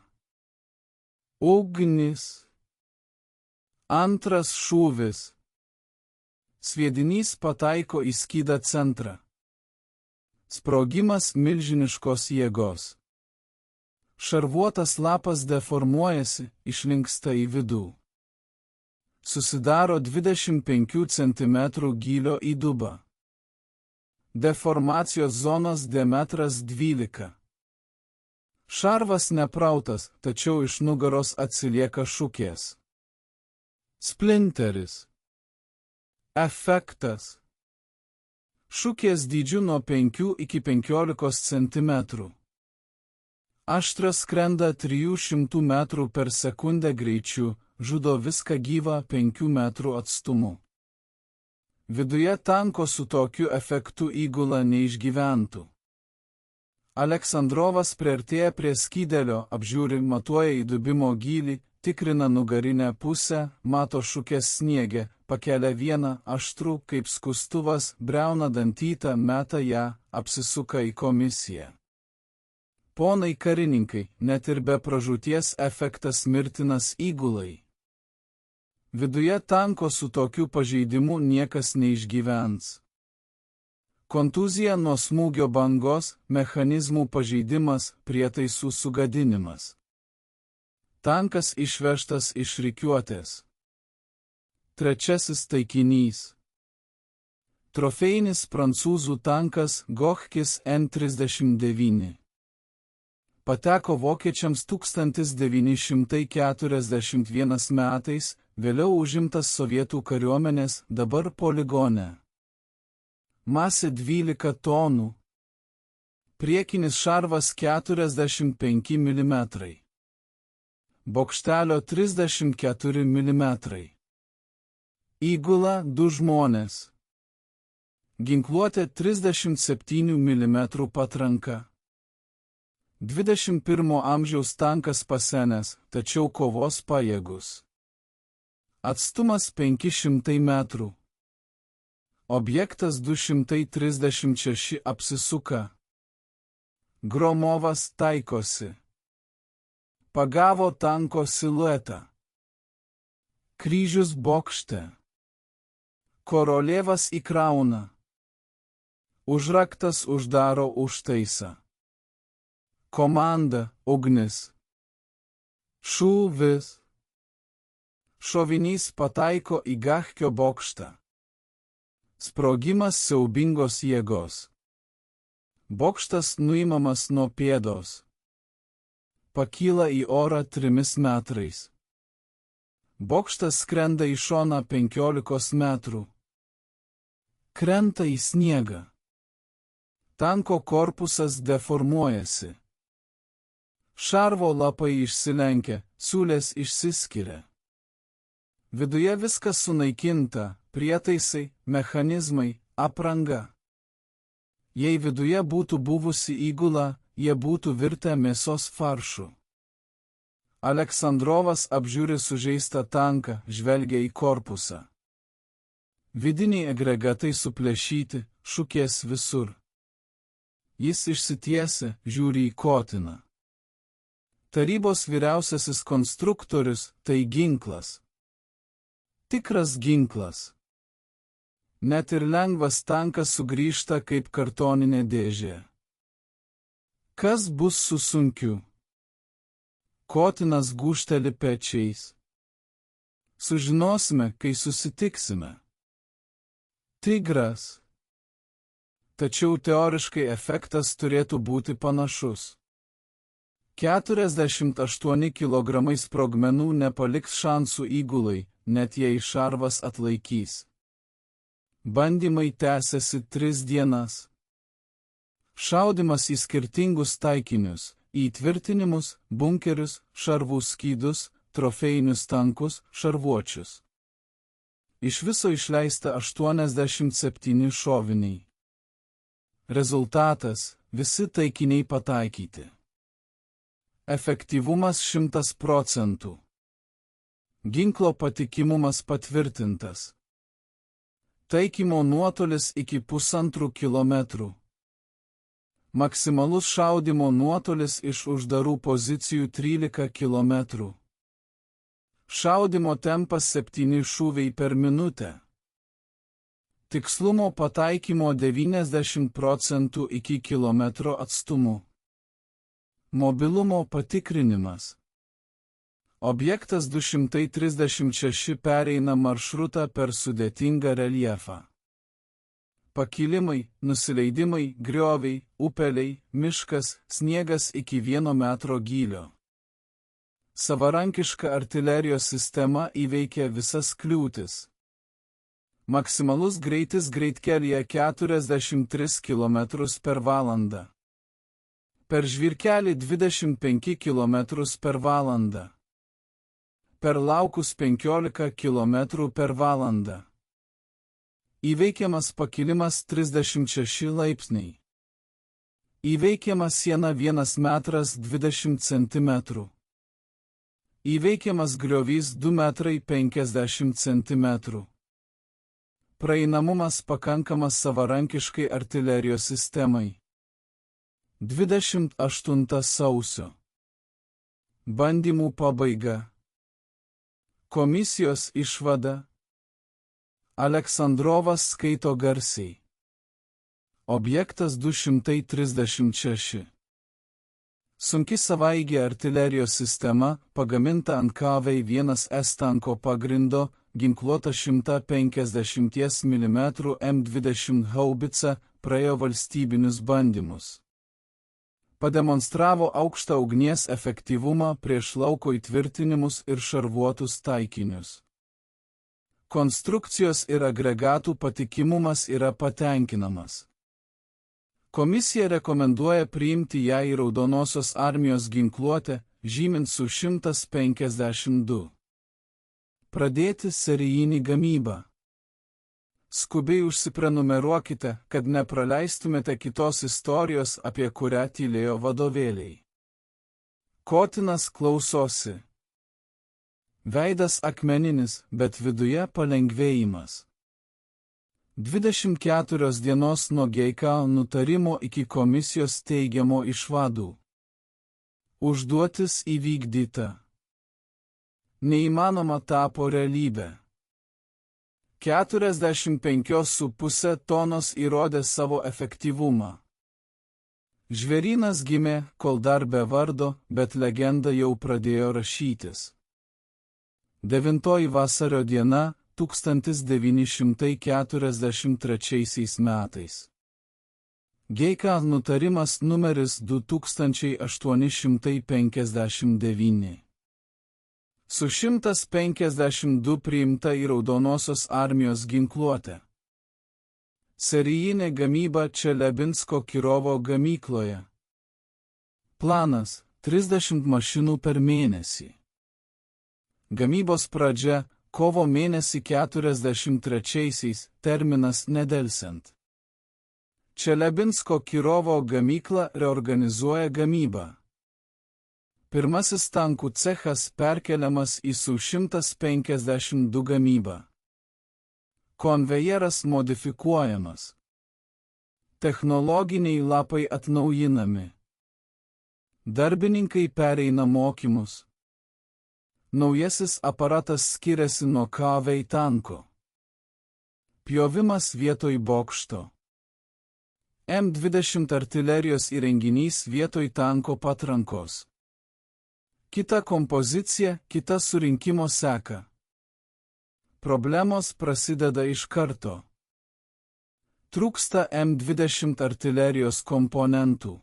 Ugnis. Antras šūvis. Sviedinys pataiko į skydą centrą. Sprogimas milžiniškos jėgos. Šarvuotas lapas deformuojasi, išlinksta į vidų. Susidaro 25 cm gylio įduba. Deformacijos zonos diametras 12. Šarvas neprautas, tačiau iš nugaros atsilieka šukės. Splinteris. Efektas. Šukės dydžiu nuo 5 iki 15 cm. Aštras skrenda 300 metrų per sekundę greičiu, žudo viską gyvą 5 metrų atstumu. Viduje tanko su tokiu efektu įgula neišgyventų. Aleksandrovas priartėja prie skydelio, apžiūri, matuoja įdubimo gylį, tikrina nugarinę pusę, mato šukės sniegę, pakelia vieną aštrų kaip skustuvas, briauna dantytą, meta ją, apsisuka į komisiją. Ponai karininkai, net ir be pražūties efektas mirtinas įgulai. Viduje tanko su tokiu pažeidimu niekas neišgyvens. Kontuzija nuo smūgio bangos, mechanizmų pažeidimas, prietaisų sugadinimas. Tankas išvežtas iš rikiuotės. Trečiasis taikinys. Trofėjinis prancūzų tankas Gochkis N39. pateko vokiečiams 1941 metais, vėliau užimtas sovietų kariuomenės, dabar poligone. Masė 12 tonų. Priekinis šarvas 45 mm. Bokštelio 34 mm. Įgula 2 žmonės. Ginkluotė 37 mm patranka. 21 amžiaus tankas pasenęs, tačiau kovos pajėgus. Atstumas 500 metrų. Objektas 236 apsisuka. Gromovas taikosi. Pagavo tanko siluetą. Kryžius bokšte. Korolievas įkrauna. Užraktas uždaro užtaisą. Komanda ugnis. Šūvis. Šovinys pataiko į Gachkio bokštą. Sprogimas siaubingos jėgos. Bokštas nuimamas nuo pėdos. Pakyla į orą 3 metrais. Bokštas skrenda į šoną 15 metrų. Krenta į sniegą. Tanko korpusas deformuojasi. Šarvo lapai išsilenkia, siūlės išsiskiria. Viduje viskas sunaikinta, prietaisai, mechanizmai, apranga. Jei viduje būtų buvusi įgula, jie būtų virtę mėsos faršu. Aleksandrovas apžiūri sužeistą tanką, žvelgia į korpusą. Vidiniai agregatai suplėšyti, šukės visur. Jis išsitiesia, žiūri į Kotiną. Tarybos vyriausiasis konstruktorius – tai ginklas. Tikras ginklas. Net ir lengvas tankas sugrįžta kaip kartoninė dėžė. Kas bus su sunkiu? Kotinas gūžteli pečiais. Sužinosime, kai susitiksime. Tigras. Tačiau teoriškai efektas turėtų būti panašus. 48 kg sprogmenų nepaliks šansų įgulai, net jei šarvas atlaikys. Bandymai tęsiasi 3 dienas. Šaudimas į skirtingus taikinius, į tvirtinimus, bunkerius, šarvų skydus, trofėjinius tankus, šarvuočius. Iš viso išleista 87 šoviniai. Rezultatas – visi taikiniai pataikyti. Efektyvumas 100%. Ginklo patikimumas patvirtintas. Taikymo nuotolis iki 1,5 km. Maksimalus šaudimo nuotolis iš uždarų pozicijų 13 km. Šaudimo tempas 7 šūviai per minutę. Tikslumo pataikymo 90% iki kilometro atstumu. Mobilumo patikrinimas. Objektas 236 pereina maršrutą per sudėtingą reljefą. Pakilimai, nusileidimai, grioviai, upeliai, miškas, sniegas iki 1 metro gylio. Savarankiška artilerijos sistema įveikia visas kliūtis. Maksimalus greitis greitkelyje 43 km per valandą. Per žvyrkelį 25 km per valandą. Per laukus 15 km per valandą. Įveikiamas pakilimas 36 laipsniai. Įveikiama siena 1 metras 20 cm. Įveikiamas griovys 2 metrai 50 cm. Praeinamumas pakankamas savarankiškai artilerijos sistemai. 28 sausio. Bandymų pabaiga. Komisijos išvada. Aleksandrovas skaito garsiai. Objektas 236. Sunki savaeigė artilerijos sistema, pagaminta ant KV-1S tanko pagrindo, ginkluota 150 mm M20 haubica, praėjo valstybinius bandymus. pademonstravo aukštą ugnies efektyvumą prieš lauko įtvirtinimus ir šarvuotus taikinius. Konstrukcijos ir agregatų patikimumas yra patenkinamas. Komisija rekomenduoja priimti ją į Raudonosios armijos ginkluotę, žymint su 152. Pradėti serijinį gamybą. Skubiai užsiprenumeruokite, kad nepraleistumėte kitos istorijos, apie kurią tylėjo vadovėliai. Kotinas klausosi. Veidas akmeninis, bet viduje palengvėjimas. 24 dienos nuo GEIKA nutarimo iki komisijos teigiamo išvadų. Užduotis įvykdyta. Neįmanoma tapo realybė. 45,5 tonos įrodė savo efektyvumą. Žvėrynas gimė, kol dar be vardo, bet legenda jau pradėjo rašytis. 9 vasario diena 1943 metais. GEIKA nutarimas numeris 2859. Su 152 priimta į Raudonosios armijos ginkluotę. Serijinė gamyba Čelebinsko Kirovo gamykloje. Planas – 30 mašinų per mėnesį. Gamybos pradžia – kovo mėnesį 43, terminas nedelsiant. Čelebinsko Kirovo gamykla reorganizuoja gamybą. Pirmasis tankų cechas perkeliamas į Su 152 gamybą. Konvejeras modifikuojamas. Technologiniai lapai atnaujinami. Darbininkai pereina mokymus. Naujasis aparatas skiriasi nuo KV tanko. Pjovimas vietoj bokšto. M20 artilerijos įrenginys vietoj tanko patrankos. Kita kompozicija, kita surinkimo seka. Problemos prasideda iš karto. Trūksta M20 artilerijos komponentų.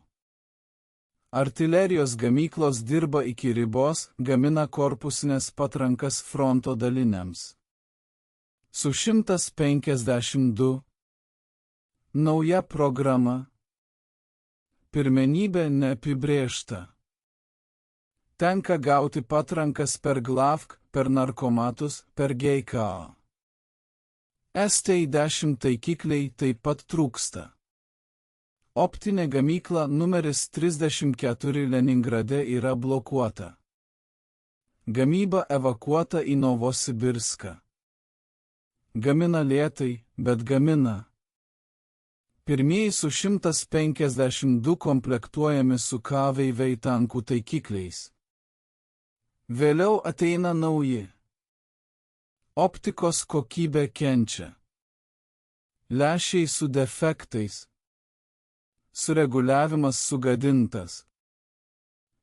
Artilerijos gamyklos dirba iki ribos, gamina korpusinės patrankas fronto daliniams. Su 152. Nauja programa. Pirmenybė neapibrėžta. Tenka gauti patrankas per GLAVK, per narkomatus, per GEIKA. ST-10 taikikliai taip pat trūksta. Optinė gamykla numeris 34 Leningrade yra blokuota. Gamyba evakuota į Novosibirską. Gamina lėtai, bet gamina. Pirmieji Su 152 komplektuojami su KV tankų taikikliais. Vėliau ateina nauji. Optikos kokybė kenčia. Lęšiai su defektais. Sureguliavimas sugadintas.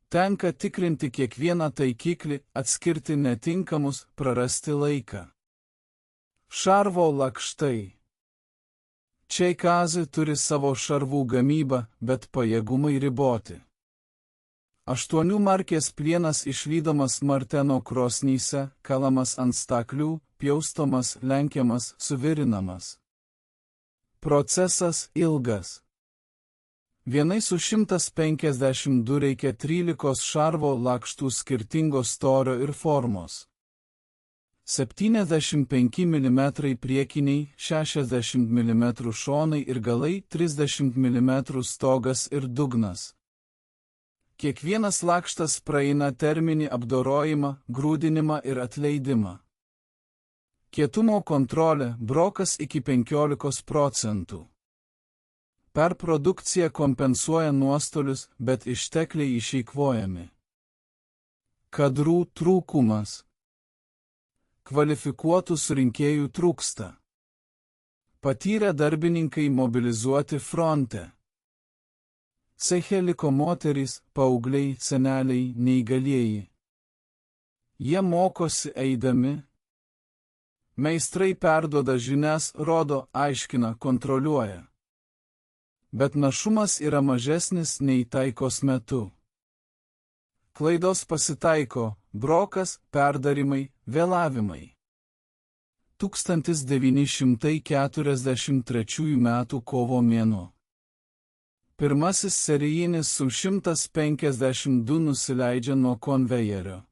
Tenka tikrinti kiekvieną taikiklį, atskirti netinkamus, prarasti laiką. Šarvo lakštai. Čeikazi turi savo šarvų gamybą, bet pajėgumai riboti. 8 markės plienas išlydomas Marteno krosnyse, kalamas ant staklių, pjaustomas, lenkiamas, suvirinamas. Procesas ilgas. Vienai Su 152 reikia 13 šarvo lakštų skirtingos storio ir formos. 75 mm priekiniai, 60 mm šonai ir galai, 30 mm stogas ir dugnas. Kiekvienas lakštas praeina terminį apdorojimą, grūdinimą ir atleidimą. Kietumo kontrolė, brokas iki 15%. Perprodukcija kompensuoja nuostolius, bet ištekliai išeikvojami. Kadrų trūkumas. Kvalifikuotų surinkėjų trūksta. Patyrę darbininkai mobilizuoti fronte. Ceche liko moterys, paaugliai, seneliai, neįgalieji. Jie mokosi eidami. Meistrai perduoda žinias, rodo, aiškina, kontroliuoja. bet našumas yra mažesnis nei taikos metu. Klaidos pasitaiko, brokas, perdarimai, vėlavimai. 1943 m. kovo mėnuo. Pirmasis serijinis Su-152 nusileidžia nuo konvejerio.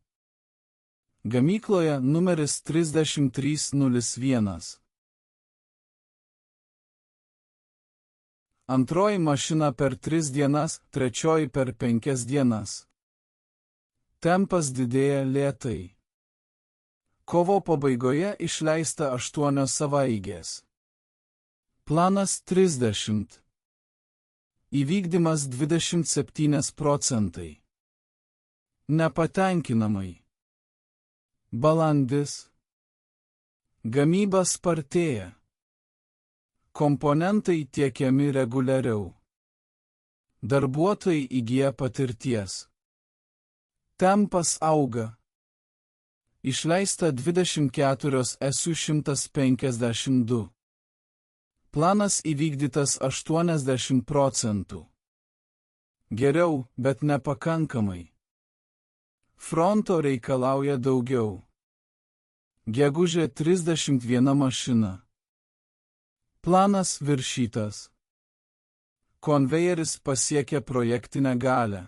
Gamykloje numeris 3301. Antroji mašina per 3 dienas, trečioji per 5 dienas. Tempas didėja lėtai. Kovo pabaigoje išleista 8 savaeigės. Planas 30. Įvykdymas 27%. Nepatenkinamai. Balandis. Gamyba spartėja. Komponentai tiekiami reguliariau. Darbuotojai įgyja patirties. Tempas auga. Išleista 24 Su-152. Planas įvykdytas 80%. Geriau, bet nepakankamai. Fronto reikalauja daugiau. Gegužė 31 mašina. Planas viršytas. Konvejeris pasiekia projektinę galią.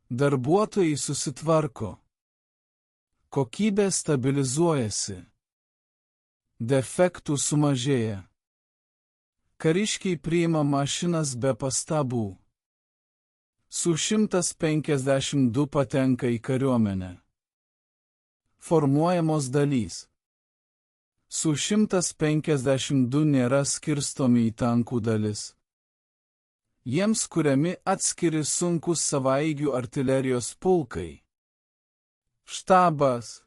Darbuotojai susitvarko. Kokybė stabilizuojasi. Defektų sumažėja. Kariškiai priima mašinas be pastabų. Su-152 patenka į kariuomenę. Formuojamos dalys. Su-152 nėra skirstomi į tankų dalis. Jiems kuriami atskiri sunkūs savaeigių artilerijos pulkai. Štabas.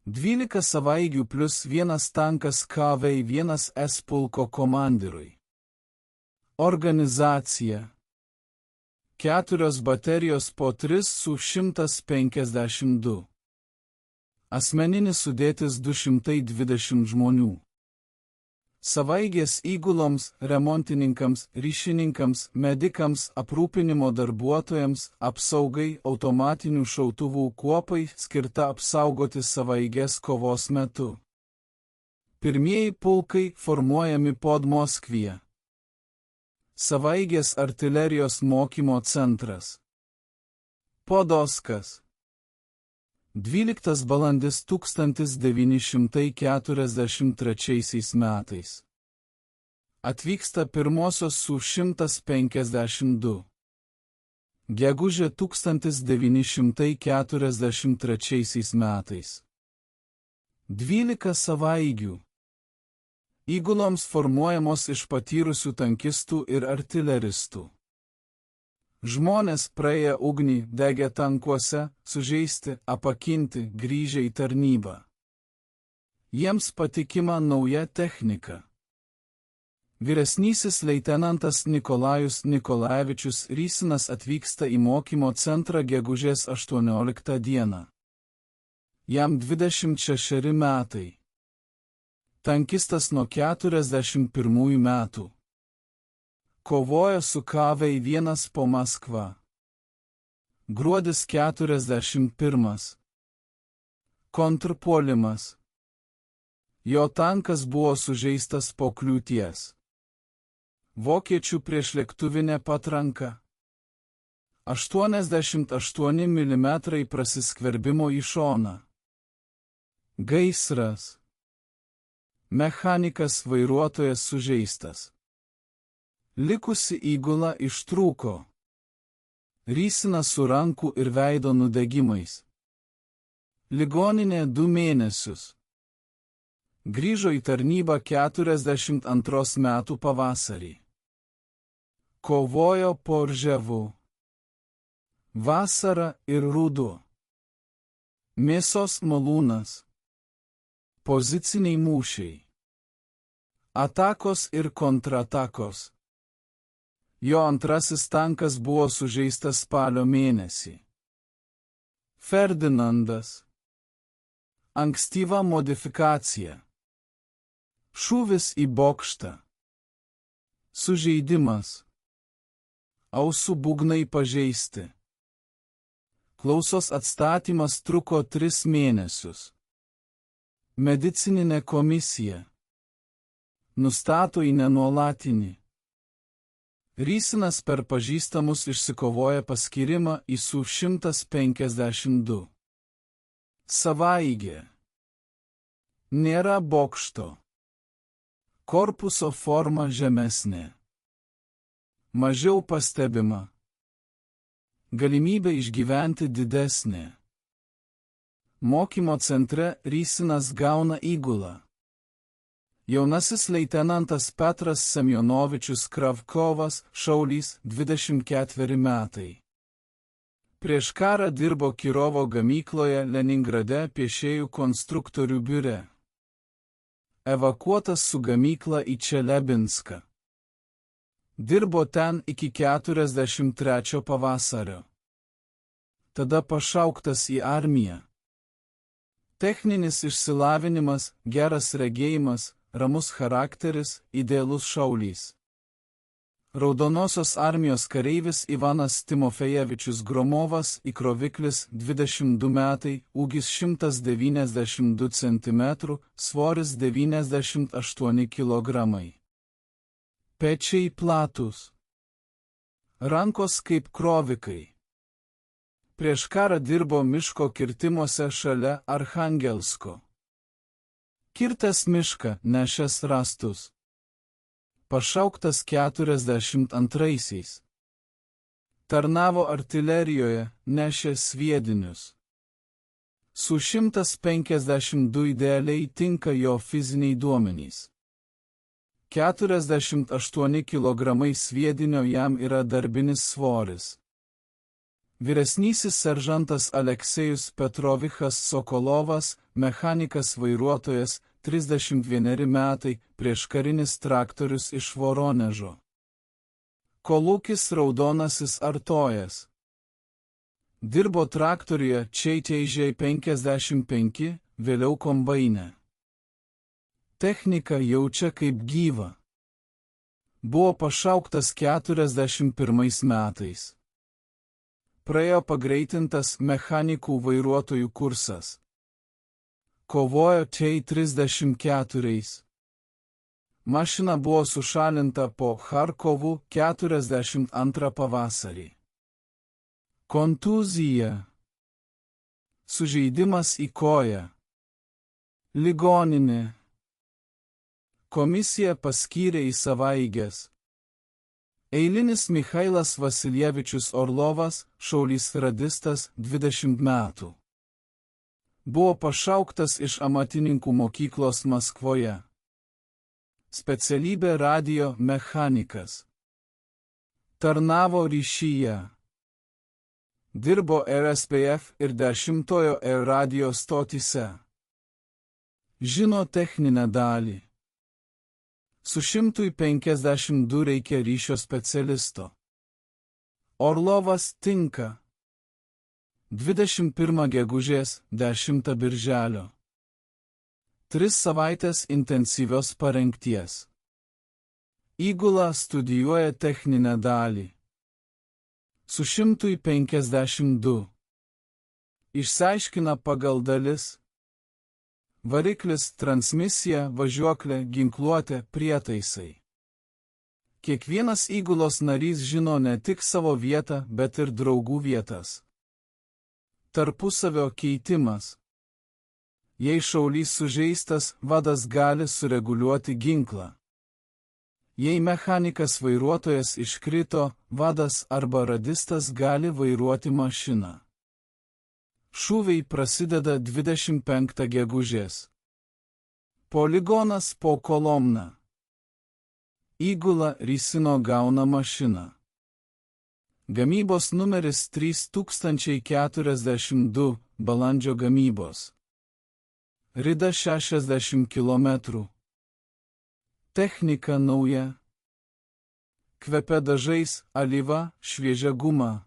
12 savaeigių plus 1 tankas KV-1S pulko komandirui. Organizacija. 4 baterijos po 3 Su-152. Asmeninis sudėtis 220 žmonių. Savaeigės įguloms, remontininkams, ryšininkams, medikams, aprūpinimo darbuotojams, apsaugai, automatinių šautuvų kuopai skirta apsaugoti savaeigės kovos metu. Pirmieji pulkai formuojami Podmoskvyje. Savaeigės artilerijos mokymo centras. Podolskas. 12 balandis 1943 metais. Atvyksta pirmosios Su-152. Gegužė 1943 metais. 12 savaeigių. Įguloms formuojamos iš patyrusių tankistų ir artileristų. Žmonės praėję ugnį, degė tankuose, sužeisti, apakinti, grįžę į tarnybą. Jiems patikima nauja technika. Vyresnysis leitenantas Nikolajus Nikolajevičius Rysinas atvyksta į mokymo centrą gegužės 18 dieną. Jam 26 metai. Tankistas nuo 41 metų. Kovoja su KV-1 po Maskvą. Gruodis 41. Kontrpuolimas. Jo tankas buvo sužeistas po kliūties. Vokiečių priešlėktuvinė patranka. 88 mm prasiskverbimo į šoną. Gaisras. Mechanikas vairuotojas sužeistas. Likusi įgula ištrūko. Rysinas su rankų ir veido nudegimais. Ligoninė 2 mėnesius. Grįžo į tarnybą 42 metų pavasarį. Kovojo po Rževu. Vasara ir ruduo. Mėsos malūnas. Poziciniai mūšiai. Atakos ir kontratakos. Jo antrasis tankas buvo sužeistas spalio mėnesį. Ferdinandas. Ankstyva modifikacija. Šūvis į bokštą. Sužeidimas. Ausų būgnai pažeisti. Klausos atstatymas truko 3 mėnesius. Medicininė komisija nustato į nenuolatinį. Rysinas per pažįstamus išsikovoja paskyrimą į SU 152. Savaeigė. Nėra bokšto. Korpuso forma žemesnė. Mažiau pastebima. Galimybė išgyventi didesnė. Mokymo centre Rysinas gauna įgulą. Jaunasis leitenantas Petras Semjonovičius Kravkovas, šaulys, 24 metai. Prieš karą dirbo Kirovo gamykloje Leningrade piešėjų konstruktorių biure. Evakuotas su gamykla į Čelebinską. Dirbo ten iki 43 pavasario. Tada pašauktas į armiją. Techninis išsilavinimas, geras regėjimas, ramus charakteris, idealus šaulys. Raudonosios armijos kareivis Ivanas Timofejevičius Gromovas, įkroviklis, 22 metai, ūgis 192 cm, svoris 98 kg. Pečiai platūs. Rankos kaip krovikai. Prieš karą dirbo miško kirtimuose šalia Archangelsko. Kirtęs mišką, nešęs rąstus. Pašauktas 42-aisiais. Tarnavo artilerijoje, nešė sviedinius. Su 152 idealiai tinka jo fiziniai duomenys. 48 kg sviedinio jam yra darbinis svoris. Vyresnysis seržantas Aleksejus Petrovichas Sokolovas, mechanikas vairuotojas, 31 metai, prieškarinis traktorius iš Voronežo. Kolūkis Raudonasis Artojas. Dirbo traktoriuje Čeiteižiai 55, vėliau kombaine. Techniką jaučia kaip gyva. Buvo pašauktas 41 metais. Praėjo pagreitintas mechanikų vairuotojų kursas. Kovojo T-34. Mašina buvo sušalinta po Charkovų 42 pavasarį. Kontuzija. Sužeidimas į koją. Ligoninė. Komisija paskyrė į savaeiges. Eilinis Michailas Vasiljevičius Orlovas, šaulys radistas, 20 metų. Buvo pašauktas iš amatininkų mokyklos Maskvoje. Specialybė radio mechanikas. Tarnavo ryšyje. Dirbo RSPF ir 10-ojo radio stotyse. Žino techninę dalį. Su 152 reikia ryšio specialisto. Orlovas tinka. 21 gegužės, 10 birželio. 3 savaitės intensyvios parengties. Įgula studijuoja techninę dalį. Su 152. Išsiaiškina pagal dalis. Variklis, transmisija, važiuoklė, ginkluotė, prietaisai. Kiekvienas įgulos narys žino ne tik savo vietą, bet ir draugų vietas. Tarpusavio keitimas. Jei šaulys sužeistas, vadas gali sureguliuoti ginklą. Jei mechanikas vairuotojas iškrito, vadas arba radistas gali vairuoti mašiną. Šūviai prasideda 25 gegužės. Poligonas po Kolomna. Įgula Rysino gauna mašiną. Gamybos numeris 3042, balandžio gamybos. Rida 60 km. Technika nauja. Kvepia dažais, alyva, šviežia guma.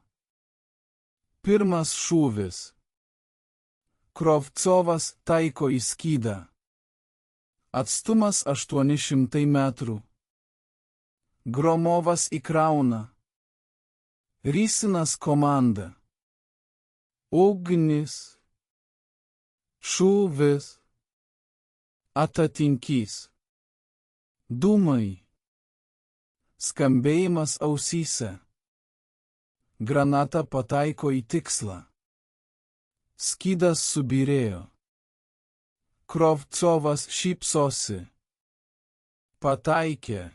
Pirmas šūvis. Krovcovas taiko į skydą. Atstumas 800 metrų. Gromovas įkrauna. Rysinas komanda. Ugnis. Šūvis. Atatinkys. Dūmai. Skambėjimas ausyse. Granata pataiko į tikslą. Skydas subyrėjo. Krovcovas šypsosi. Pataikė.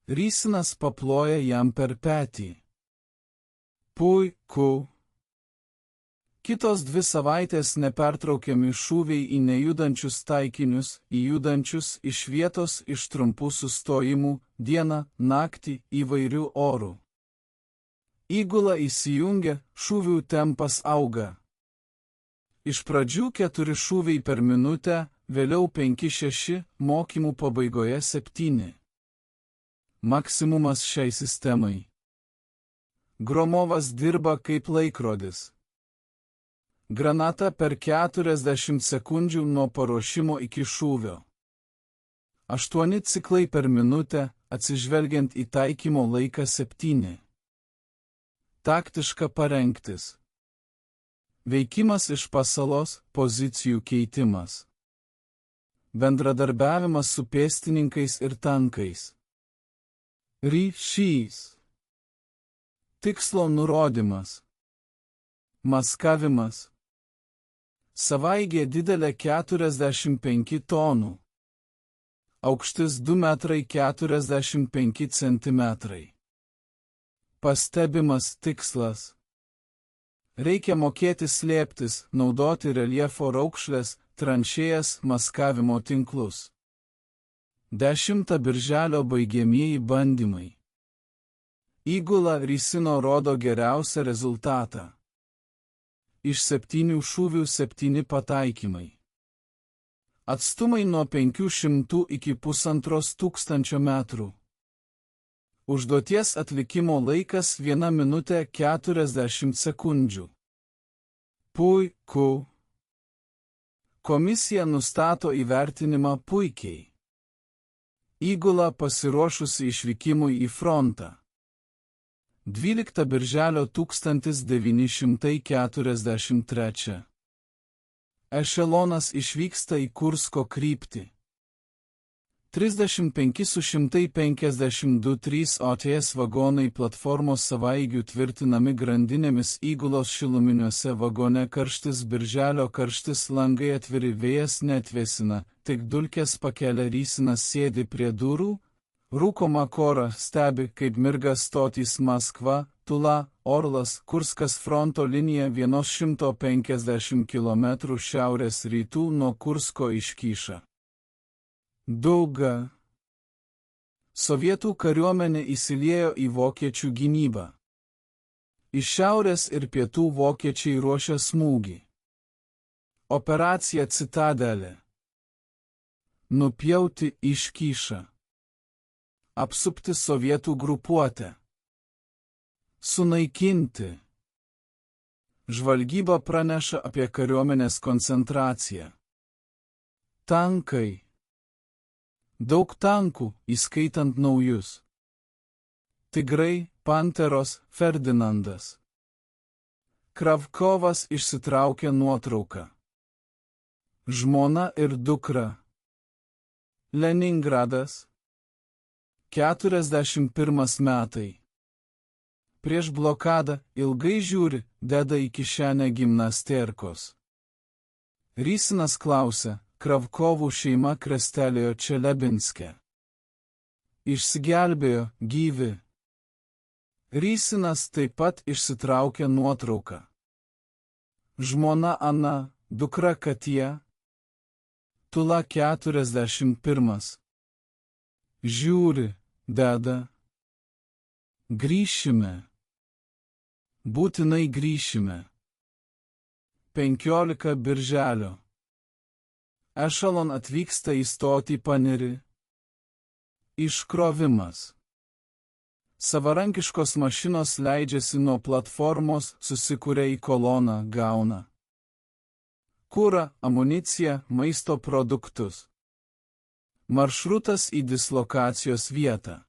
Rysinas paploja jam per petį. Puiku. Kitos 2 savaitės nepertraukiami šūviai į nejudančius taikinius, į judančius iš vietos iš trumpų sustojimų, dieną, naktį, įvairių orų. Įgula įsijungia, šūvių tempas auga. Iš pradžių 4 šūviai per minutę, vėliau 5-6, mokymų pabaigoje 7. Maksimumas šiai sistemai. Gromovas dirba kaip laikrodis. Granata per 40 sekundžių nuo paruošimo iki šūvio. 8 ciklai per minutę, atsižvelgiant į taikymo laiką 7. Taktiška parengtis. Veikimas iš pasalos, pozicijų keitimas. Bendradarbiavimas su pėstininkais ir tankais. Ryšys. Tikslo nurodymas. Maskavimas. Savaigė didelė 45 tonų. Aukštis 2,45 cm. Pastebimas tikslas. Reikia mokėti slėptis, naudoti reljefo raukšles, tranšėjas, maskavimo tinklus. 10 birželio baigiamieji bandymai. Įgula Rysino rodo geriausią rezultatą. Iš 7 šūvių 7 pataikymai. Atstumai nuo 500 iki 1500 metrų. Užduoties atlikimo laikas 1 minutė 40 sekundžių. Puiku. Komisija nustato įvertinimą puikiai. Įgula pasiruošusi išvykimui į frontą. 12 birželio 1943. Ešelonas išvyksta į Kursko kryptį. 35-152-3 OTS vagonai platformos savaigių tvirtinami grandinėmis įgulos šiluminiuose vagone karštis birželio karštis langai atviri vėjas netvėsina, tik dulkės pakelia Rysinas sėdi prie durų, rūkoma kora stebi, kaip mirga stotys Maskva, Tula, Orlas, Kurskas fronto linija 150 km šiaurės rytų nuo Kursko iškyša. Dauga. Sovietų kariuomenė įsiliejo į vokiečių gynybą. Iš šiaurės ir pietų vokiečiai ruošia smūgį. Operacija Citadelė. Nupjauti iškyšą. Apsupti sovietų grupuotę. Sunaikinti. Žvalgyba praneša apie kariuomenės koncentraciją. Tankai. Daug tankų, įskaitant naujus. Tigrai, Panteros, Ferdinandas. Kravkovas išsitraukė nuotrauką. Žmona ir dukra. Leningradas. 41 metai. Prieš blokadą ilgai žiūri, deda į kišenę gimnasterkos. Rysinas klausia, Kravkovų šeima krestelėjo Čelebinske. Išsigelbėjo, gyvi. Rysinas taip pat išsitraukė nuotrauką. Žmona Ana, dukra Katija. Tula 41. Žiūri, deda. Grįšime. Būtinai grįšime. 15 birželio. Ešelon atvyksta į stotį Panirį. Iškrovimas. Savarankiškos mašinos leidžiasi nuo platformos, susikuria į koloną, gauna kurą, amuniciją, maisto produktus. Maršrutas į dislokacijos vietą.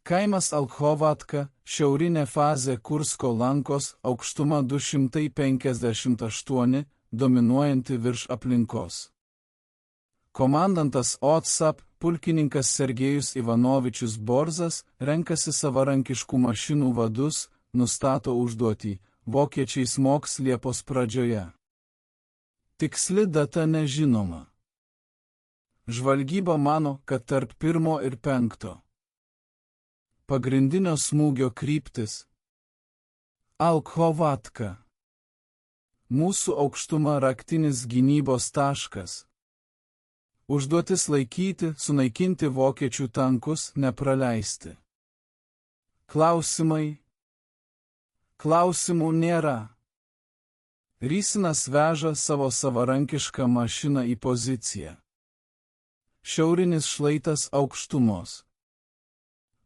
Kaimas Olchovatka, šiaurinė fazė Kursko lankos, aukštuma 258, dominuojanti virš aplinkos. Komandantas OTSAP, pulkininkas Sergejus Ivanovičius Borzas, renkasi savarankiškų mašinų vadus, nustato užduotį, vokiečiai smogs Liepos pradžioje. Tiksli data nežinoma. Žvalgyba mano, kad tarp 1 ir 5. Pagrindinio smūgio kryptis Olchovatka. Mūsų aukštuma raktinis gynybos taškas. Užduotis laikyti, sunaikinti vokiečių tankus, nepraleisti. Klausimai. Klausimų nėra. Rysinas veža savo savarankišką mašiną į poziciją. Šiaurinis šlaitas aukštumos.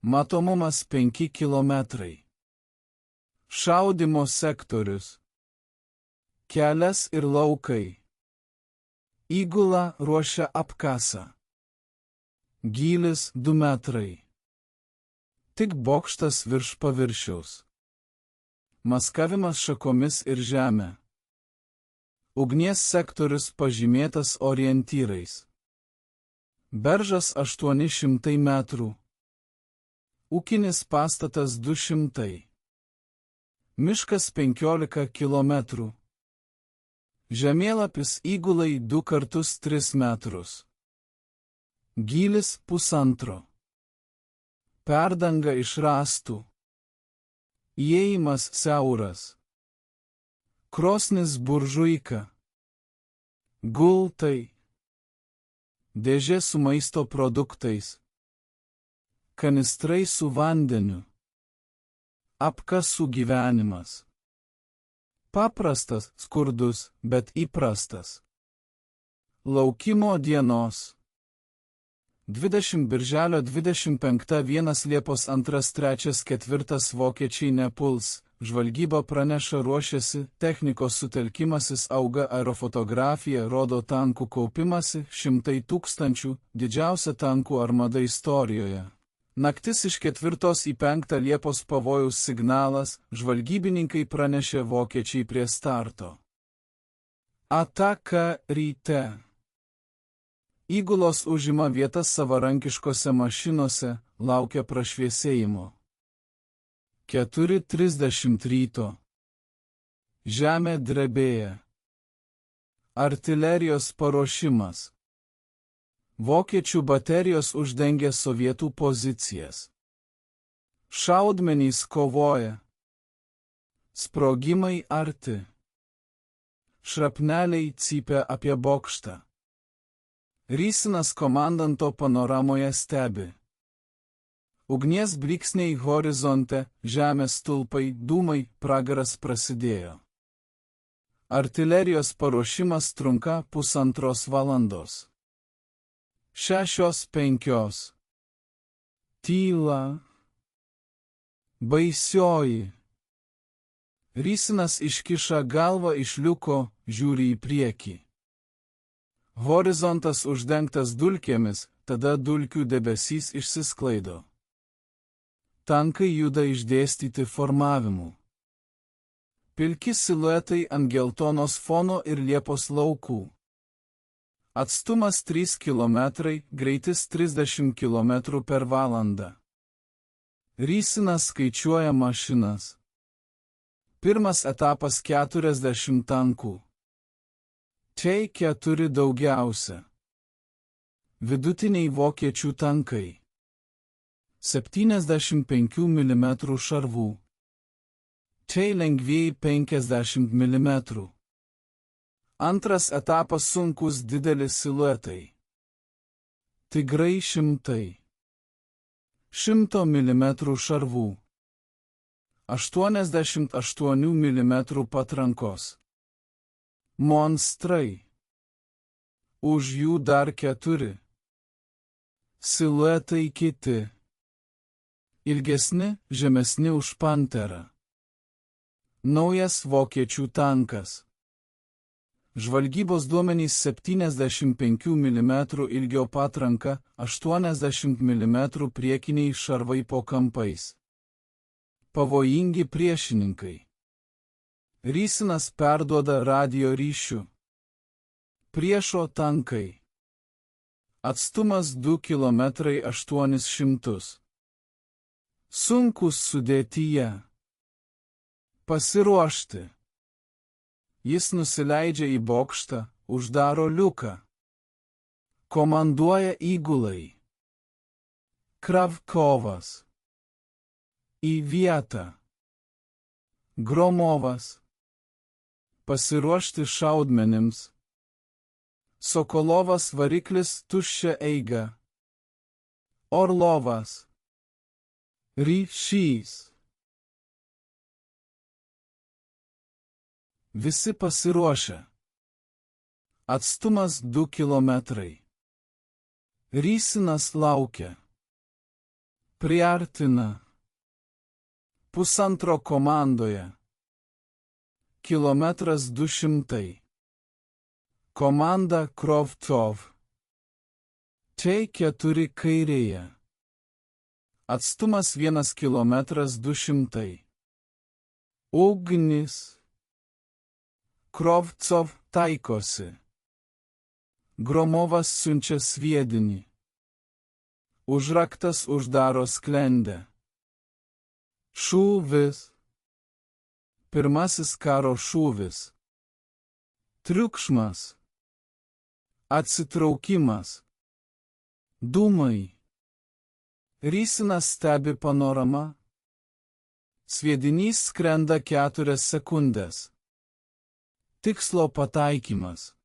Matomumas 5 kilometrai. Šaudymo sektorius. Kelias ir laukai. Įgula ruošia apkasą. Gylis 2 metrai. Tik bokštas virš paviršiaus. Maskavimas šakomis ir žemė. Ugnies sektorius pažymėtas orientyrais. Beržas 800 metrų. Ūkinis pastatas 200. Miškas 15 kilometrų. Žemėlapis įgulai 2x3 metrus. Gylis 1,5. Perdanga iš rąstų. Įėjimas siauras. Krosnis buržuika. Gultai. Dėžė su maisto produktais. Kanistrai su vandeniu. Apkasų gyvenimas. Paprastas, skurdus, bet įprastas. Laukimo dienos. 20 birželio 25 1 Liepos 2 3 4 vokiečiai nepuls, žvalgyba praneša ruošiasi, technikos sutelkimasis auga, aerofotografija rodo tankų kaupimasi, 100 000, didžiausia tankų armada istorijoje. Naktis iš 4 į 5 Liepos pavojaus signalas, žvalgybininkai pranešė vokiečiai prie starto. Ataka ryte. Įgulos užima vietas savarankiškose mašinose, laukia prašviesėjimo. 4:30 ryto. Žemė drebėja. Artilerijos paruošimas. Vokiečių baterijos uždengia sovietų pozicijas. Šaudmenys kovoja. Sprogimai arti. Šrapneliai cypia apie bokštą. Rysinas komandanto panoramoje stebi. Ugnies blyksniai horizonte, žemės stulpai, dūmai, pragaras prasidėjo. Artilerijos paruošimas trunka 1,5 valandos. 6:05. Tyla. Baisioji. Rysinas iškiša galvą iš liuko, žiūri į priekį. Horizontas uždengtas dulkėmis, tada dulkių debesys išsisklaido. Tankai juda išdėstyti formavimu. Pilki siluetai ant geltonos fono ir Liepos laukų. Atstumas 3 km, greitis 30 km per valandą. Rysinas skaičiuoja mašinas. Pirmas etapas 40 tankų. Čia 4 daugiausia. Vidutiniai vokiečių tankai. 75 mm šarvų. Čia lengvieji 50 mm. Antras etapas sunkus didelis siluetai. Tigrai 100. 100 mm šarvų. 88 mm patrankos. Monstrai. Už jų dar 4. Siluetai kiti. Ilgesni, žemesni už Panterą. Naujas vokiečių tankas. Žvalgybos duomenys 75 mm ilgio patranka, 80 mm priekiniai šarvai po kampais. Pavojingi priešininkai. Rysinas perduoda radio ryšių. Priešo tankai. Atstumas 2 km 800. Sunkus sudėtyje. Pasiruošti. Jis nusileidžia į bokštą, uždaro liuką. Komanduoja įgulai. Kravkovas. Į vietą. Gromovas. Pasiruošti šaudmenims. Sokolovas variklis tuščia eiga. Orlovas. Ryšys. Visi pasiruošę. Atstumas 2 km. Rysinas laukia. Priartina. 1,5 komandoje. 200 km. Komanda Krovcov. T4 kairėje. Atstumas 1 km 200. Ugnis. Krovcov taikosi. Gromovas siunčia sviedinį. Užraktas uždaro sklendę. Šūvis. Pirmasis karo šūvis. Triukšmas. Atsitraukimas. Dūmai. Rysinas stebi panoramą. Sviedinys skrenda 4 sekundės. Tikslo pataikymas.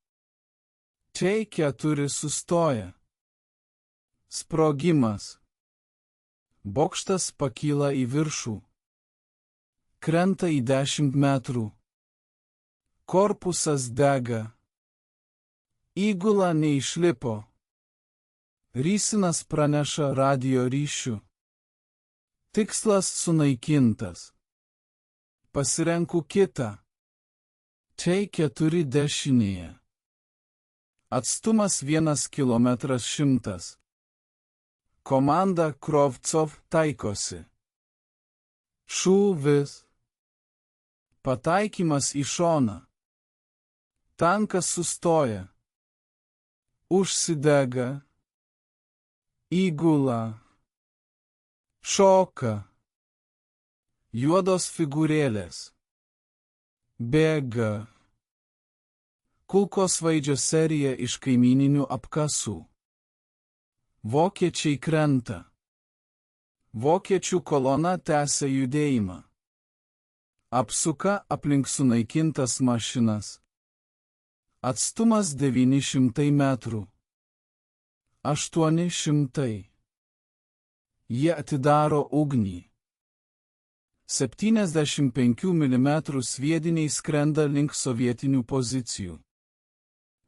T4 sustoja. Sprogimas. Bokštas pakyla į viršų. Krenta į 10 metrų. Korpusas dega. Įgula neišlipo. Rysinas praneša radio ryšiu. Tikslas sunaikintas. Pasirenku kitą. T4 dešinėje. Atstumas 1 km 100. Komanda Krovcov taikosi. Šūvis. Pataikymas į šoną. Tankas sustoja. Užsidega. Įgula. Šoka. Juodos figūrėlės. Bėga. Kulkosvaidžio serija iš kaimyninių apkasų. Vokiečiai krenta. Vokiečių kolona tęsia judėjimą. Apsuka aplink sunaikintas mašinas. Atstumas 900 metrų. 800. Jie atidaro ugnį. 75 mm sviediniai skrenda link sovietinių pozicijų.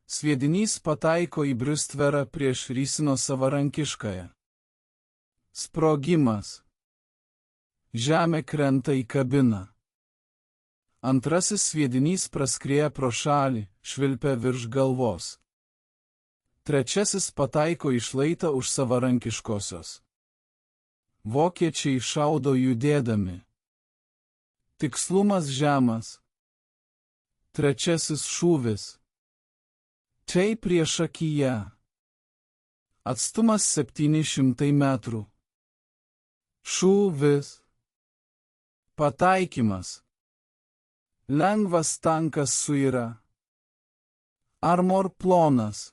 Sviedinys pataiko į bristverą prieš Rysino savarankiškąją. Sprogimas. Žemė krenta į kabiną. Antrasis sviedinys praskrieja pro šalį, švilpia virš galvos. Trečiasis pataiko į šlaitą už savarankiškosios. Vokiečiai šaudo judėdami. Tikslumas žemas. Trečiasis šūvis. Tai priešakyje. Atstumas 700 metrų. Šūvis. Pataikymas. Lengvas tankas suira. Armor plonas.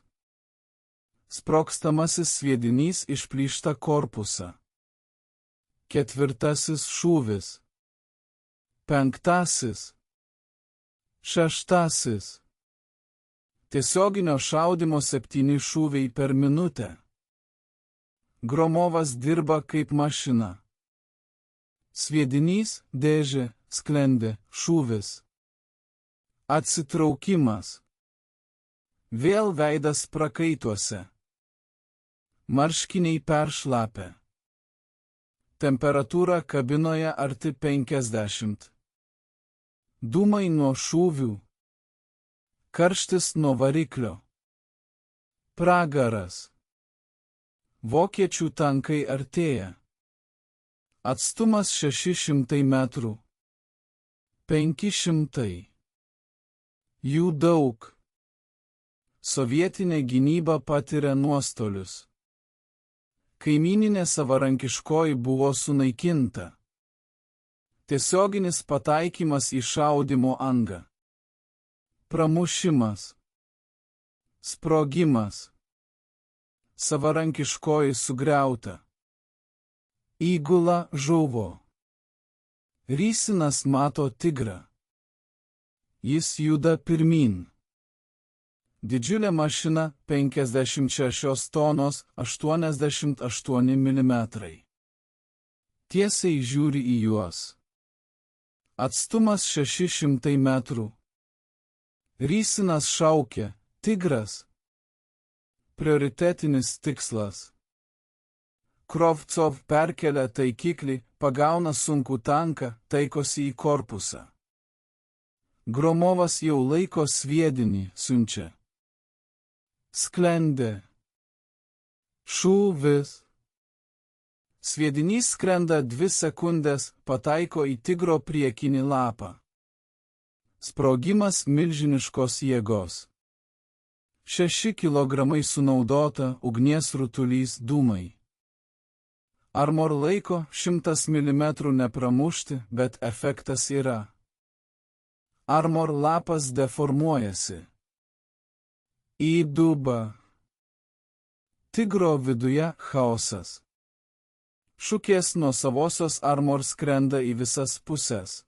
Sprogstamasis sviedinys išplyšta korpusą. Ketvirtasis šūvis. Penktasis. Šeštasis. Tiesioginio šaudimo 7 šūviai per minutę. Gromovas dirba kaip mašina. Sviedinys, dėžė, sklendė, šūvis. Atsitraukimas. Vėl veidas prakaituose. Marškiniai peršlapę. Temperatūra kabinoje arti 50. Dūmai nuo šūvių. Karštis nuo variklio. Pragaras. Vokiečių tankai artėja. Atstumas 600 metrų. 500. Jų daug. Sovietinė gynyba patiria nuostolius. Kaimyninė savarankiškoji buvo sunaikinta. Tiesioginis pataikymas į šaudymo angą. Pramušimas. Sprogimas. Savarankiškoji sugriauta. Įgula žuvo. Rysinas mato tigrą. Jis juda pirmyn. Didžiulė mašina 56 tonos 88 mm. Tiesiai žiūri į juos. Atstumas 600 metrų. Rysinas šaukia, tigras. Prioritetinis tikslas. Krovcov perkelia taikiklį, pagauna sunkų tanką, taikosi į korpusą. Gromovas jau laiko sviedinį, siunčia. Sklendė. Šūvis. Sviedinys skrenda 2 sekundės, pataiko į tigro priekinį lapą. Sprogimas milžiniškos jėgos. 6 kilogramai sunaudota, ugnies rutulys, dūmai. Armor laiko 100 mm nepramušti, bet efektas yra. Armor lapas deformuojasi. Įduba. Tigro viduje chaosas. Šukės nuo savosios armor skrenda į visas puses.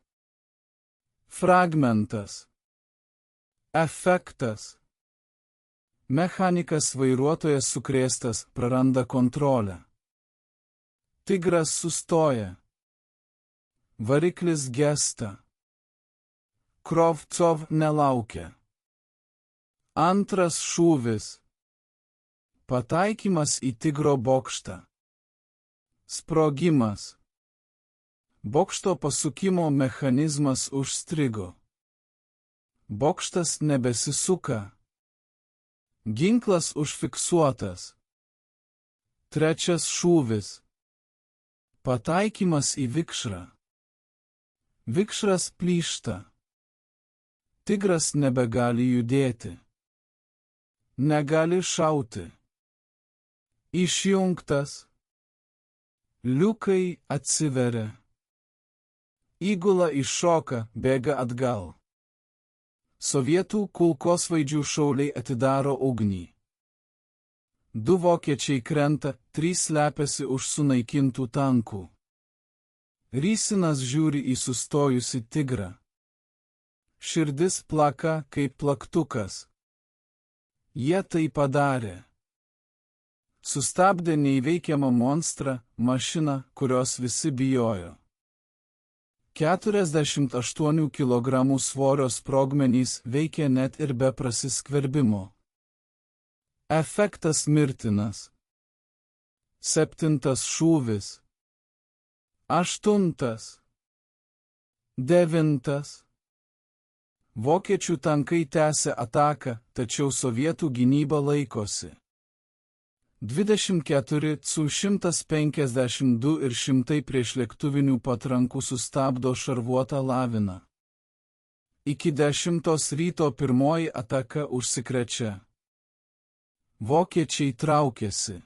Fragmentas. Efektas. Mechanikas vairuotojas sukrėstas, praranda kontrolę. Tigras sustoja. Variklis gesta. Krovcov nelaukia. Antras šūvis. Pataikymas į tigro bokštą. Sprogimas. Bokšto pasukimo mechanizmas užstrigo. Bokštas nebesisuka. Ginklas užfiksuotas. Trečias šūvis. Pataikymas į vikšrą. Vikšras plyšta. Tigras nebegali judėti. Negali šauti. Išjungtas. Liukai atsiveria. Įgula iššoka, bėga atgal. Sovietų kulkosvaidžių šauliai atidaro ugnį. 2 vokiečiai krenta, 3 slepiasi už sunaikintų tankų. Rysinas žiūri į sustojusi tigrą. Širdis plaka kaip plaktukas. Jie tai padarė. Sustabdė neįveikiamą monstrą, mašiną, kurios visi bijojo. 48 kg svorio sprogmenys veikia net ir be prasiskverbimo. Efektas mirtinas. 7 šūvis. 8. 9. Vokiečių tankai tęsia ataką, tačiau sovietų gynyba laikosi. 24 Cu-152 ir 100 priešlėktuvinių patrankų sustabdo šarvuotą laviną. Iki 10 ryto pirmoji ataka užsikrečia. Vokiečiai traukiasi.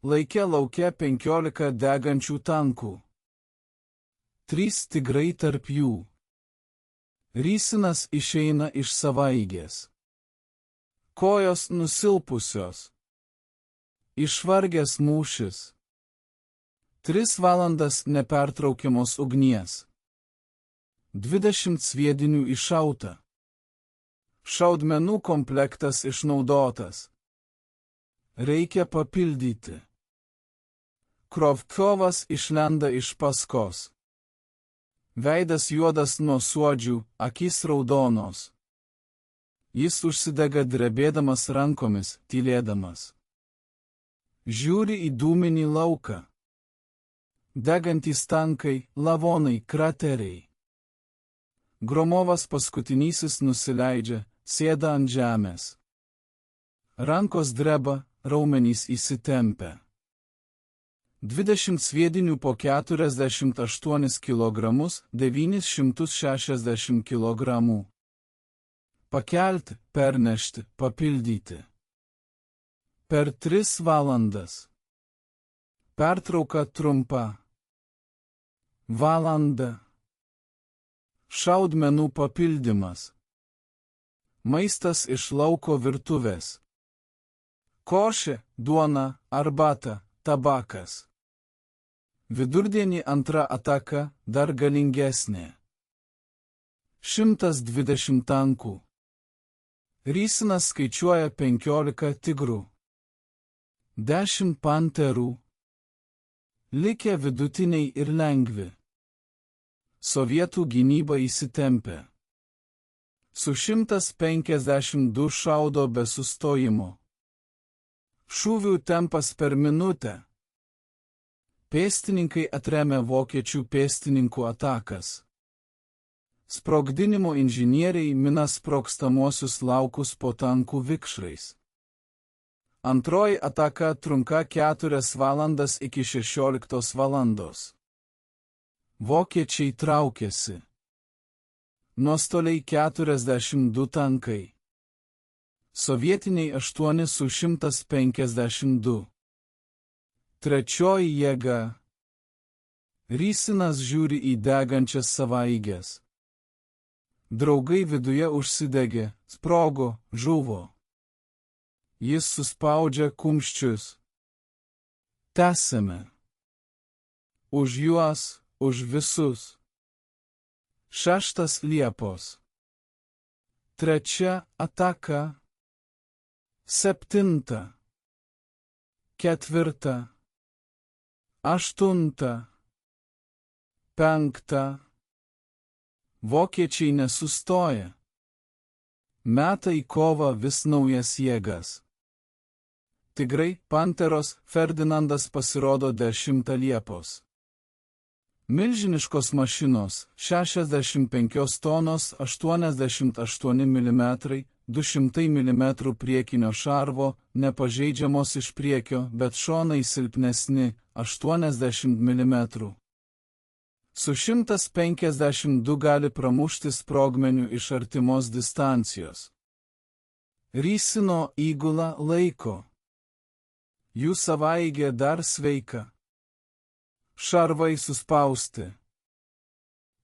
Laike lauke 15 degančių tankų. 3 tigrai tarp jų. Rysinas išeina iš savaeigės. Kojos nusilpusios. Išvargęs mūšis. 3 valandas nepertraukiamos ugnies. 20 sviedinių iššauta. Šaudmenų komplektas išnaudotas. Reikia papildyti. Krovcovas išlenda iš paskos. Veidas juodas nuo suodžių, akys raudonos. Jis užsidega drebėdamas rankomis, tylėdamas. Žiūri į dūminį lauką. Degantys tankai, lavonai, krateriai. Gromovas paskutinysis nusileidžia, sėda ant žemės. Rankos dreba, raumenys įsitempia. 20 sviedinių po 48 kg, 960 kg. Pakelti, pernešti, papildyti. Per 3 valandas. Pertrauka trumpa. Valanda. Šaudmenų papildymas. Maistas iš lauko virtuvės. Košė, duona, arbata, tabakas. Vidurdienį antra ataka dar galingesnė. 120 tankų. Rysinas skaičiuoja 15 tigrų. 10 panterų. Likę vidutiniai ir lengvi. Sovietų gynyba įsitempė. Su 152 šaudo be sustojimo. Šūvių tempas per minutę. Pėstininkai atremia vokiečių pėstininkų atakas. Sprogdinimo inžinieriai mina sprogstamosius laukus po tankų vikšrais. Antroji ataka trunka 4 valandas iki 16 valandos. Vokiečiai traukėsi. Nuostoliai 42 tankai. Sovietiniai 8 su 152. Trečioji jėga. Rysinas žiūri į degančias savaeiges. Draugai viduje užsidegė, sprogo, žuvo. Jis suspaudžia kumščius. Tęsime. Už juos, už visus. 6 Liepos. Trečia ataka. 7. 4. 8. 5. Vokiečiai nesustoja. Meta į kovą vis naujas jėgas. Tigrai, panteros, Ferdinandas pasirodo 10 Liepos. Milžiniškos mašinos, 65 tonos, 88 mm, 200 mm priekinio šarvo, nepažeidžiamos iš priekio, bet šonai silpnesni, 80 mm. Su 152 gali pramušti sprogmeniu iš artimos distancijos. Rysino įgula laiko. Jų savaeigė dar sveika. Šarvai suspausti.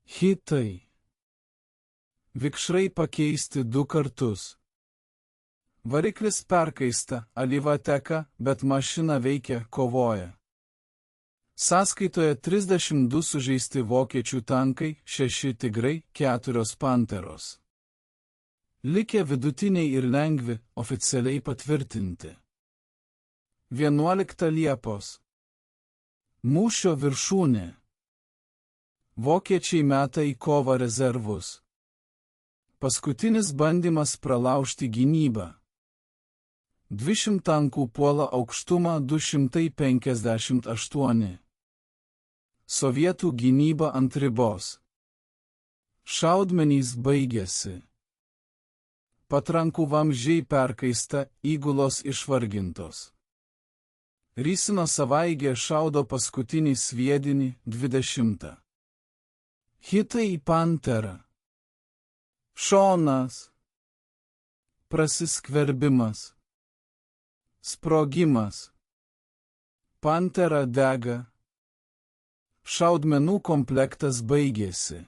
Hitai. Vikšrai pakeisti 2 kartus. Variklis perkaista, alyva teka, bet mašina veikia, kovoja. Sąskaitoje 32 sužeisti vokiečių tankai, 6 tigrai, 4 panteros. Likę vidutiniai ir lengvi, oficialiai patvirtinti. 11 Liepos. Mūšio viršūnė. Vokiečiai meta į kovą rezervus. Paskutinis bandymas pralaužti gynybą. 200 tankų puola aukštumą 258. Sovietų gynyba ant ribos. Šaudmenys baigėsi. Patrankų vamzdžiai perkaista, įgulos išvargintos. Rysino savaeigė šaudo paskutinį sviedinį 20. Hitai į panterą. Šonas. Prasiskverbimas. Sprogimas. Pantera dega. Šaudmenų komplektas baigėsi.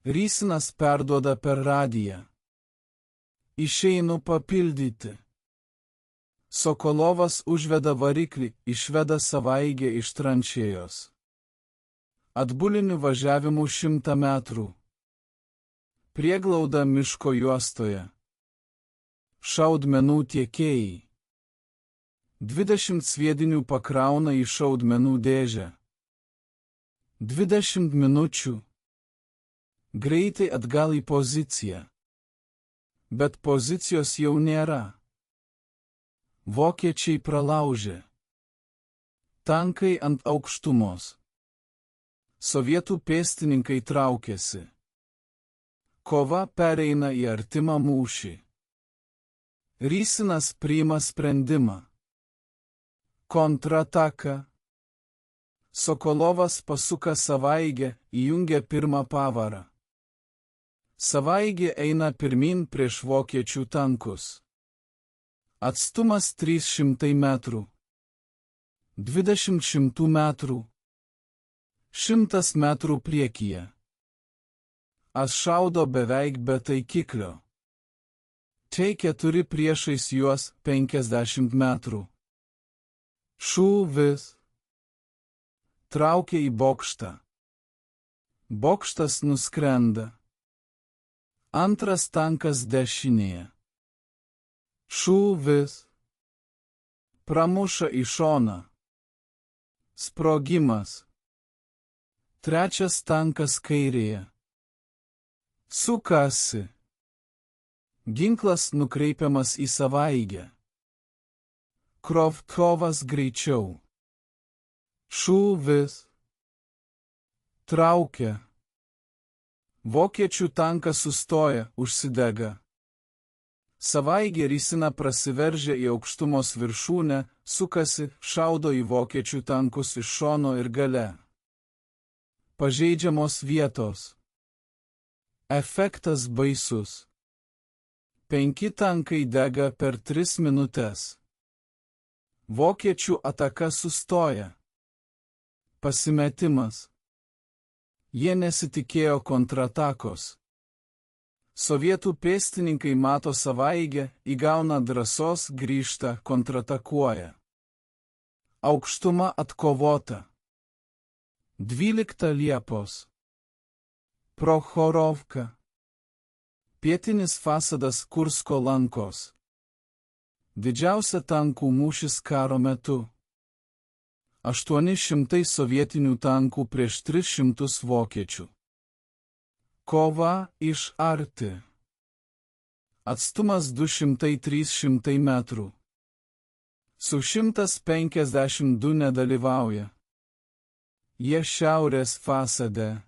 Rysinas perduoda per radiją. Išeinu papildyti. Sokolovas užveda variklį, išveda savaeigę iš tranšėjos. Atbuliniu važiavimu 100 metrų. Prieglauda miško juostoje. Šaudmenų tiekėjai. 20 sviedinių pakrauna į šaudmenų dėžę. 20 minučių. Greitai atgal į poziciją. Bet pozicijos jau nėra. Vokiečiai pralaužė. Tankai ant aukštumos. Sovietų pėstininkai traukėsi. Kova pereina į artimą mūšį. Rysinas priima sprendimą. Kontrataka. Sokolovas pasuka savaeigę, įjungia pirmą pavarą. Savaeigė eina pirmin prieš vokiečių tankus. Atstumas 300 metrų. 20 metrų. 100 metrų priekyje. As šaudo beveik be taikiklio. T4 priešais juos 50 metrų. Šūvis. Traukia į bokštą. Bokštas nuskrenda. Antras tankas dešinėje. Šūvis. Pramuša į šoną. Sprogimas. Trečias tankas kairėje. Sukasi. Ginklas nukreipiamas į savaeigę. Krovkovas greičiau. Šūvis. Traukia. Vokiečių tankas sustoja, užsidega. Savaeigė Rysina prasiveržia į aukštumos viršūnę, sukasi, šaudo į vokiečių tankus iš šono ir gale. Pažeidžiamos vietos. Efektas baisus. 5 tankai dega per 3 minutes. Vokiečių ataka sustoja. Pasimetimas. Jie nesitikėjo kontratakos. Sovietų pėstininkai mato savaeigę, įgauna drąsos, grįžta, kontratakuoja. Aukštuma atkovota. 12 Liepos. Prochorovka. Pietinis fasadas Kursko lankos. Didžiausia tankų mūšis karo metu. 800 sovietinių tankų prieš 300 vokiečių. Kova iš arti. Atstumas 200–300 metrų. Su 152 nedalyvauja. Jie šiaurės fasade.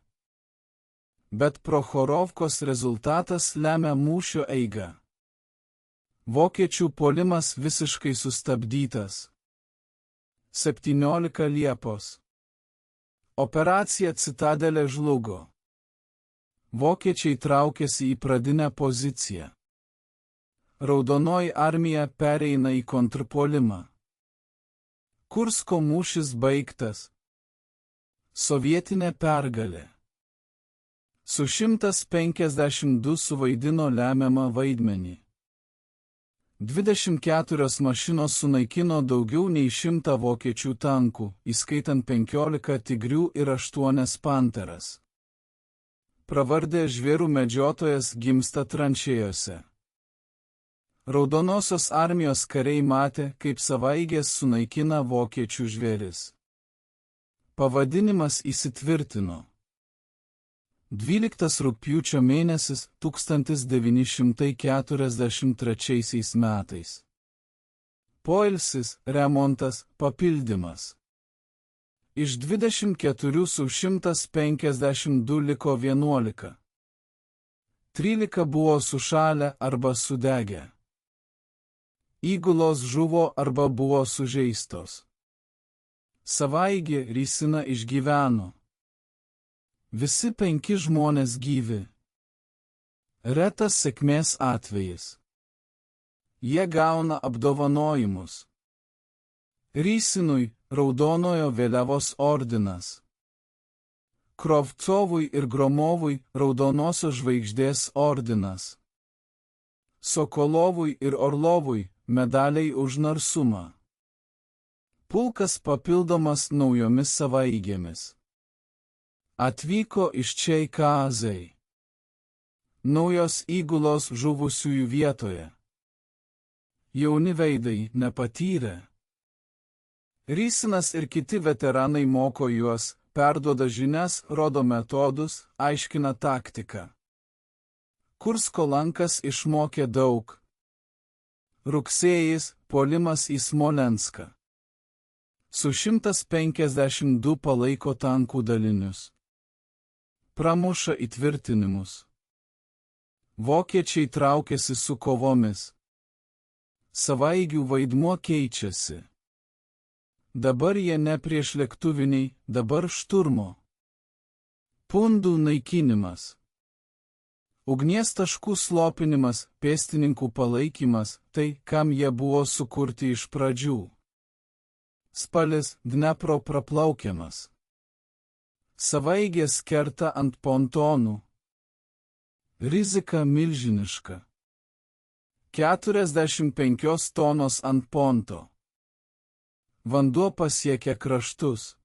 Bet Prochorovkos rezultatas lemia mūšio eigą. Vokiečių puolimas visiškai sustabdytas. 17 Liepos. Operacija Citadelė žlugo. Vokiečiai traukėsi į pradinę poziciją. Raudonoji armija pereina į kontrpuolimą. Kursko mūšis baigtas. Sovietinė pergalė. Su 152 suvaidino lemiamą vaidmenį. 24 mašinos sunaikino daugiau nei 100 vokiečių tankų, įskaitant 15 tigrių ir 8 panteras. Pravardė žvėrų medžiotojas gimsta tranšėjose. Raudonosios armijos kariai matė, kaip savaeigės sunaikina vokiečių žvėris. Pavadinimas įsitvirtino. 12 rugpjūčio mėnesis 1943 metais. Poilsis, remontas, papildymas. Iš 24 su 152 liko 11. 13 buvo sušalę arba sudegę. Įgulos žuvo arba buvo sužeistos. Savaeigė Rysina išgyveno. Visi 5 žmonės gyvi. Retas sėkmės atvejis. Jie gauna apdovanojimus. Rysinui Raudonojo vėliavos ordinas. Krovcovui ir Gromovui Raudonosios žvaigždės ordinas. Sokolovui ir Orlovui medaliai už narsumą. Pulkas papildomas naujomis savaeigėmis. Atvyko iš Čeikazai. Naujos įgulos žuvusiųjų vietoje. Jauni veidai nepatyrę. Rysinas ir kiti veteranai moko juos, perduoda žinias, rodo metodus, aiškina taktiką. Kursko lankas išmokė daug. Rugsėjis – puolimas į Smolenską. Su 152 palaiko tankų dalinius. Pramuša įtvirtinimus. Vokiečiai traukėsi su kovomis. Savaigių vaidmuo keičiasi. Dabar jie ne priešlėktuviniai, dabar šturmo. Pundų naikinimas. Ugnies taškų slopinimas, pėstininkų palaikymas, tai, kam jie buvo sukurti iš pradžių. Spalis Dnepro praplaukiamas. Savaigės kerta ant pontonų. Rizika milžiniška. 45 tonos ant ponto. Vanduo pasiekia kraštus.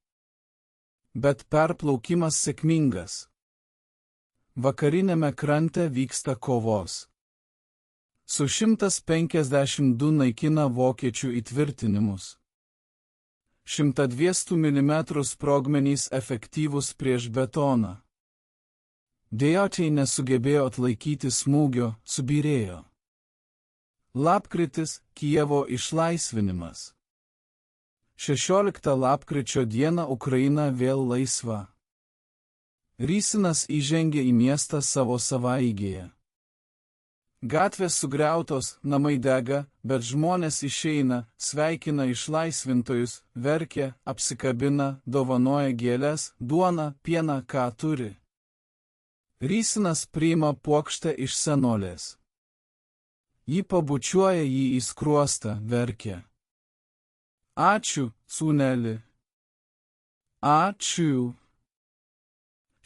Bet perplaukimas sėkmingas. Vakarinėme krante vyksta kovos. Su 152 naikina vokiečių įtvirtinimus. 102 mm sprogmenys efektyvūs prieš betoną. Dejočiai nesugebėjo atlaikyti smūgio, subyrėjo. Lapkritis – Kijevo išlaisvinimas. 16 lapkričio dieną Ukraina vėl laisva. Rysinas įžengė į miestą savo savaeigėje. Gatvės sugriautos, namai dega, bet žmonės išeina, sveikina išlaisvintojus, verkia, apsikabina, dovanoja gėles, duoną, pieną, ką turi. Rysinas priima puokštę iš senolės. Ji pabučiuoja jį į skruostą, verkia. Ačiū, sūneli. Ačiū.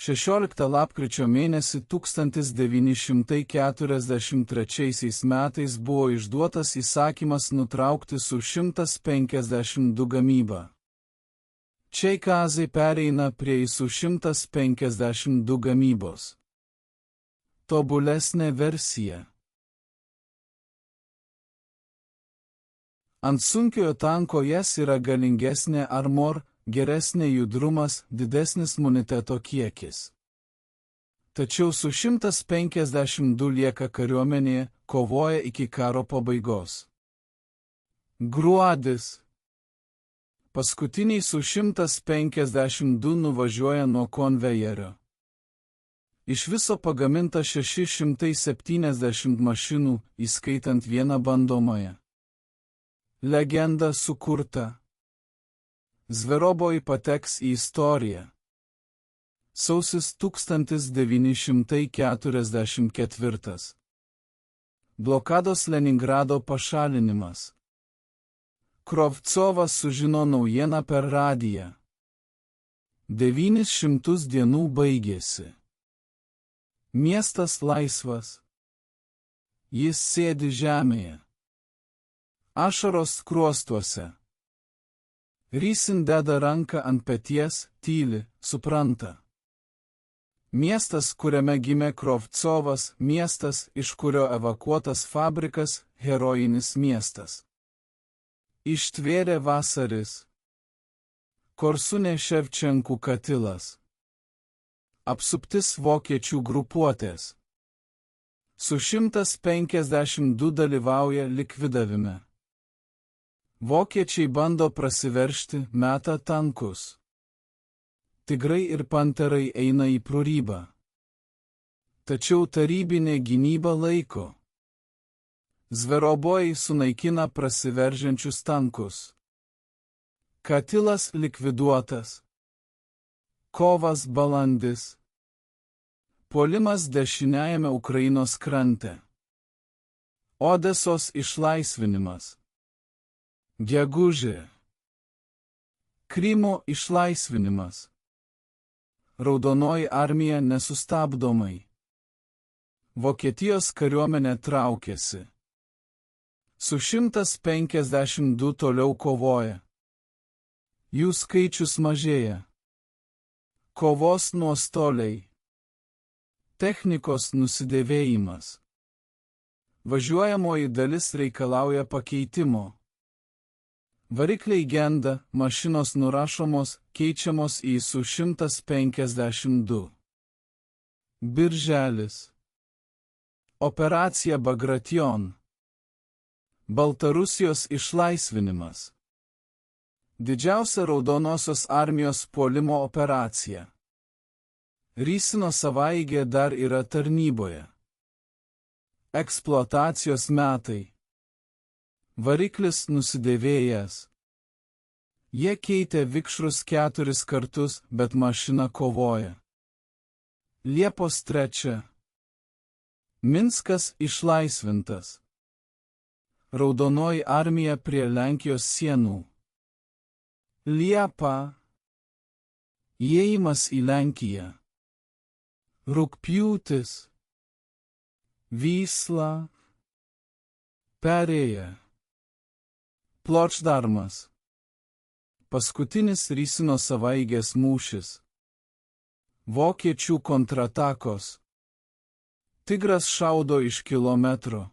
16 lapkričio mėnesį 1943 metais buvo išduotas įsakymas nutraukti su 152 gamybą. Čeikazai pereina prie su 152 gamybos. Tobulesnė versija. Ant sunkiojo tanko jas yra galingesnė armor, geresnė judrumas, didesnis imuniteto kiekis. Tačiau su 152 lieka kariuomenėje, kovoja iki karo pabaigos. Gruodis. Paskutiniai su 152 nuvažiuoja nuo konvejerio. Iš viso pagaminta 670 mašinų, įskaitant vieną bandomąją. Legenda sukurta. Zveroboj pateks į istoriją. Sausis 1944. Blokados Leningrado pašalinimas. Krovcovas sužino naujieną per radiją. 900 dienų baigėsi. Miestas laisvas. Jis sėdi žemėje. Ašaros skruostuose. Rysin deda ranką ant peties, tyli, supranta. Miestas, kuriame gimė Krovcovas, miestas, iš kurio evakuotas fabrikas, herojinis miestas. Ištvėrė vasaris. Korsunė Ševčenkų katilas. Apsuptis vokiečių grupuotės. Su 152 dalyvauja likvidavime. Vokiečiai bando prasiveržti, meta tankus. Tigrai ir panterai eina į prorybą. Tačiau tarybinė gynyba laiko. Zverobojai sunaikina prasiveržiančius tankus. Katilas likviduotas. Kovas balandis. Puolimas dešiniajame Ukrainos krante. Odesos išlaisvinimas. Gegužė. Krymo išlaisvinimas. Raudonoji armija nesustabdomai. Vokietijos kariuomenė traukėsi. Su 152 toliau kovoja. Jų skaičius mažėja. Kovos nuostoliai. Technikos nusidėvėjimas. Važiuojamoji dalis reikalauja pakeitimo. Varikliai genda, mašinos nurašomos, keičiamos į su 152. Birželis. Operacija Bagration. Baltarusijos išlaisvinimas. Didžiausia Raudonosios armijos puolimo operacija. Rysino savaeigė dar yra tarnyboje. Eksploatacijos metai. Variklis nusidėvėjęs. Jie keitė vikšrus 4 kartus, bet mašina kovoja. Liepos 3. Minskas išlaisvintas. Raudonoji armija prie Lenkijos sienų. Liepa. Įėjimas į Lenkiją. Rugpjūtis. Vysla. Perėja. Plocdarmas. Paskutinis Rysino savaigės mūšis. Vokiečių kontratakos. Tigras šaudo iš kilometro.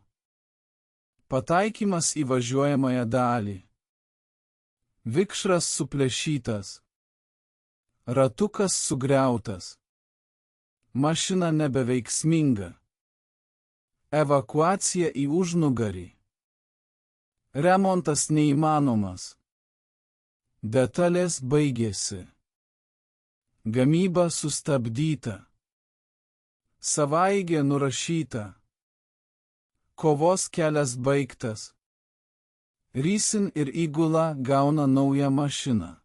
Pataikymas į važiuojamąją dalį. Vikšras suplėšytas. Ratukas sugriautas. Mašina nebeveiksminga. Evakuacija į užnugarį. Remontas neįmanomas. Detalės baigėsi. Gamyba sustabdyta. Savaigė nurašyta. Kovos kelias baigtas. Rysin ir Įgula gauna naują mašiną.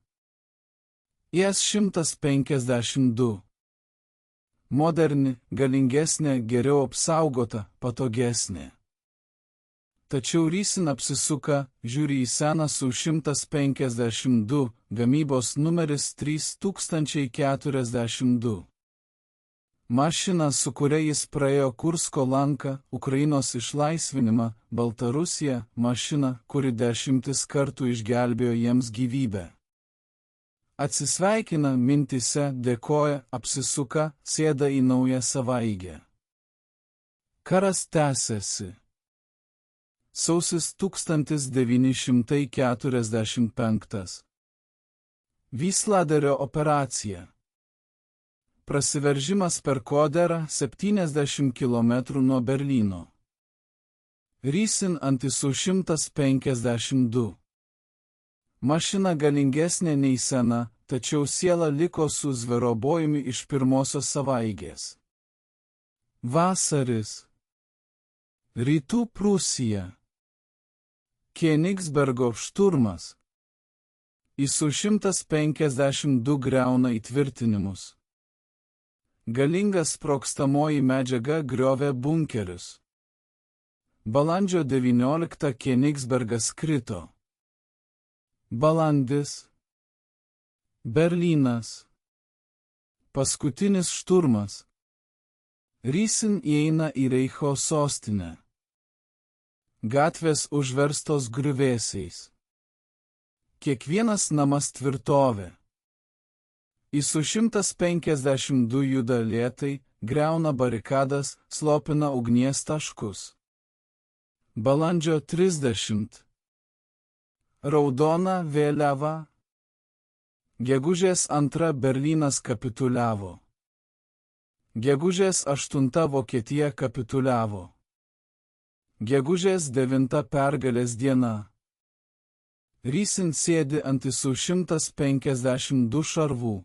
IS 152. Moderni, galingesnė, geriau apsaugota, patogesnė. Tačiau Rysin apsisuka, žiūri į seną Su 152, gamybos numeris 3042. Mašina, su kuria jis praėjo Kursko lanką, Ukrainos išlaisvinimą, Baltarusiją, mašina, kuri 10 kartų išgelbėjo jiems gyvybę. Atsisveikina mintise, dėkoja, apsisuka, sėda į naują savaigę. Karas tęsiasi. Sausis 1945. Vysladerio operacija. Prasiveržimas per Koderą 70 km nuo Berlyno. Rysin anti-Su 152. Mašina galingesnė nei sena, tačiau siela liko su zverobojumi iš pirmosios savaigės. Vasaris. Rytų Prūsija. Königsbergo šturmas. Su 152 griauna įtvirtinimus. Galinga sprogstamoji medžiaga griovė bunkerius. Balandžio 19 Königsbergas krito. Balandis. Berlynas. Paskutinis šturmas. Rysin įeina į Reicho sostinę. Gatvės užverstos griuvėsiais. Kiekvienas namas tvirtovė. Su 152 juda lėtai, griauna barikadas, slopina ugnies taškus. Balandžio 30. Raudona vėliava. Gegužės 2 Berlynas kapituliavo. Gegužės 8 Vokietija kapituliavo. Gegužės 9 pergalės diena. Rysin sėdi anti-Su 152 šarvų.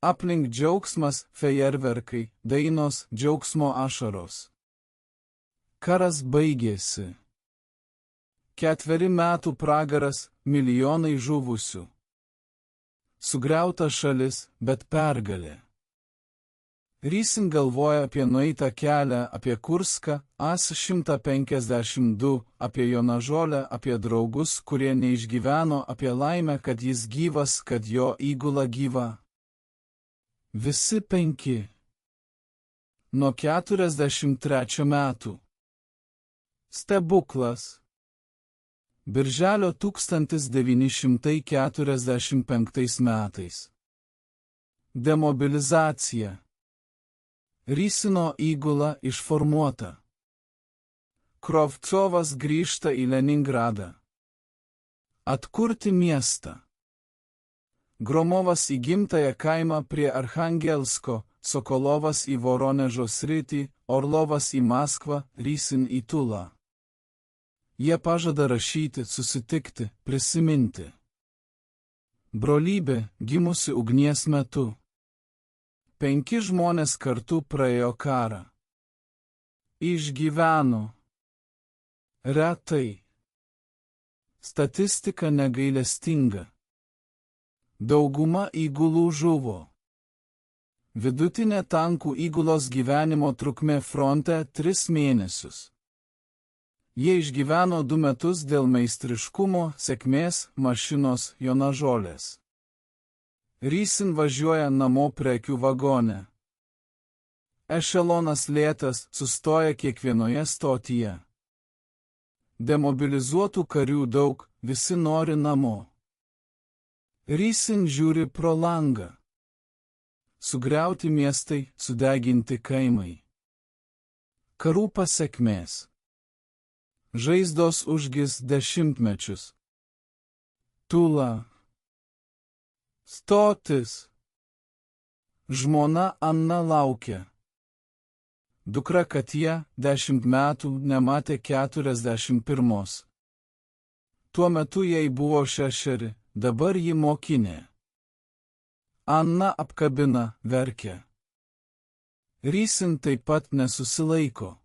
Aplink džiaugsmas, fejerverkai, dainos, džiaugsmo ašaros. Karas baigėsi. 4 metų pragaras, milijonai žuvusių. Sugriauta šalis, bet pergalė. Rysin galvoja apie nueitą kelią, apie Kurską, AS 152, apie Jonažolę, apie draugus, kurie neišgyveno, apie laimę, kad jis gyvas, kad jo Įgula gyva. Visi 5. Nuo 43 metų. Stebuklas. Birželio 1945 metais. Demobilizacija. Rysino Įgula išformuota. Krovcovas grįžta į Leningradą. Atkurti miestą. Gromovas į gimtąją kaimą prie Archangelsko, Sokolovas į Voronežo sritį, Orlovas į Maskvą, Rysin į Tulą. Jie pažada rašyti, susitikti, prisiminti. Brolybė, gimusi ugnies metu. 5 žmonės kartu praėjo karą. Išgyveno. Retai. Statistika negailestinga. Dauguma įgulų žuvo. Vidutinė tankų įgulos gyvenimo trukmė fronte 3 mėnesius. Jie išgyveno 2 metus dėl meistriškumo, sėkmės, mašinos, jonažolės. Rysin važiuoja namo prekių vagone. Ešelonas lėtas, sustoja kiekvienoje stotyje. Demobilizuotų karių daug, visi nori namo. Rysin žiūri pro langą. Sugriauti miestai, sudeginti kaimai. Karų pasekmės. Žaizdos užgis 10 mečius. Tula. Stotis. Žmona Anna laukia. Dukra Katja 10 metų nematė 41. Tuo metu jai buvo 6, dabar ji mokinė. Anna apkabina, verkia. Rysin taip pat nesusilaiko.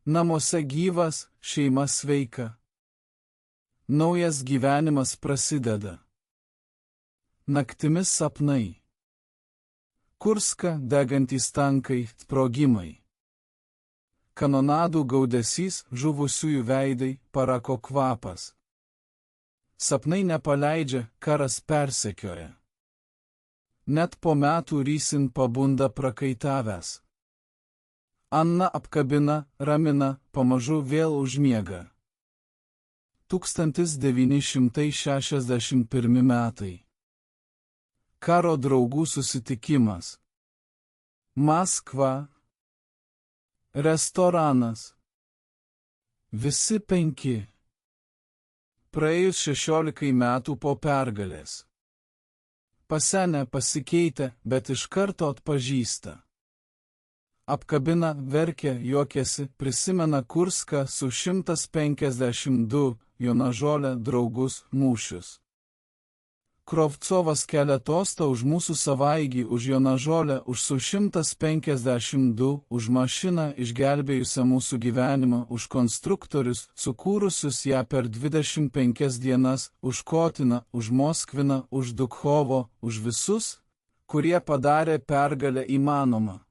Namuose gyvas, šeima sveika. Naujas gyvenimas prasideda. Naktimis sapnai. Kurska degantys tankai, sprogimai. Kanonadų gaudesys, žuvusiųjų veidai, parako kvapas. Sapnai nepaleidžia, karas persekioja. Net po metų Rysin pabunda prakaitavęs. Anna apkabina, ramina, pamažu vėl užmiega. 1961 metai. Karo draugų susitikimas. Maskva. Restoranas. Visi 5. Praėjus 16 metų po pergalės. Pasenę pasikeitę, bet iš karto atpažįsta. Apkabina, verkia, juokiasi, prisimena Kurską su 152, Jonažolę, draugus, mūšius. Krovcovas kelia tostą už mūsų savaigį, už Jonažolę, už su 152, už mašiną išgelbėjusią mūsų gyvenimą, už konstruktorius, sukūrusius ją per 25 dienas, už Kotiną, už Moskviną, už Dukhovo, už visus, kurie padarė pergalę įmanomą.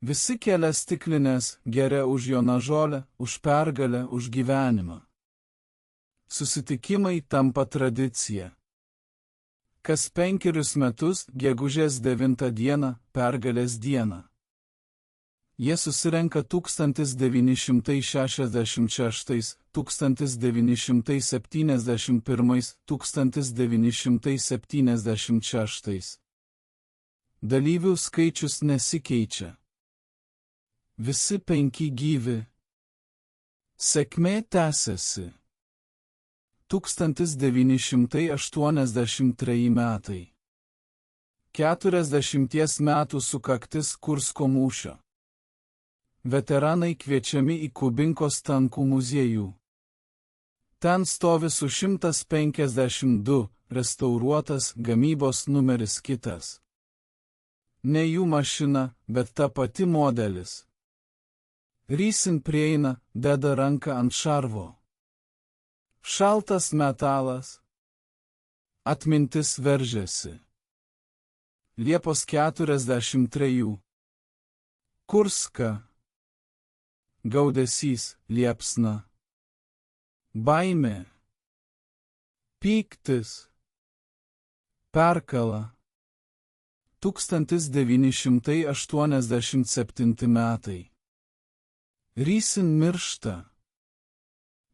Visi kelia stiklinės, geria už Jonažolę, už pergalę, už gyvenimą. Susitikimai tampa tradicija. Kas 5 metus, gegužės 9 dieną, pergalės dieną. Jie susirenka 1966, 1971, 1976. Dalyvių skaičius nesikeičia. Visi 5 gyvi. Sėkmė tęsiasi. 1983 metai. 40 metų sukaktis Kursko mūšio. Veteranai kviečiami į Kubinkos tankų muziejų. Ten stovi su 152 restauruotas gamybos numeris kitas. Ne jų mašina, bet ta pati modelis. Rysin prieina, deda ranką ant šarvo. Šaltas metalas. Atmintis veržiasi. Liepos 43. Kurska. Gaudesys, liepsna. Baimė. Pyktis. Perkala. 1987 metai. Rysin miršta.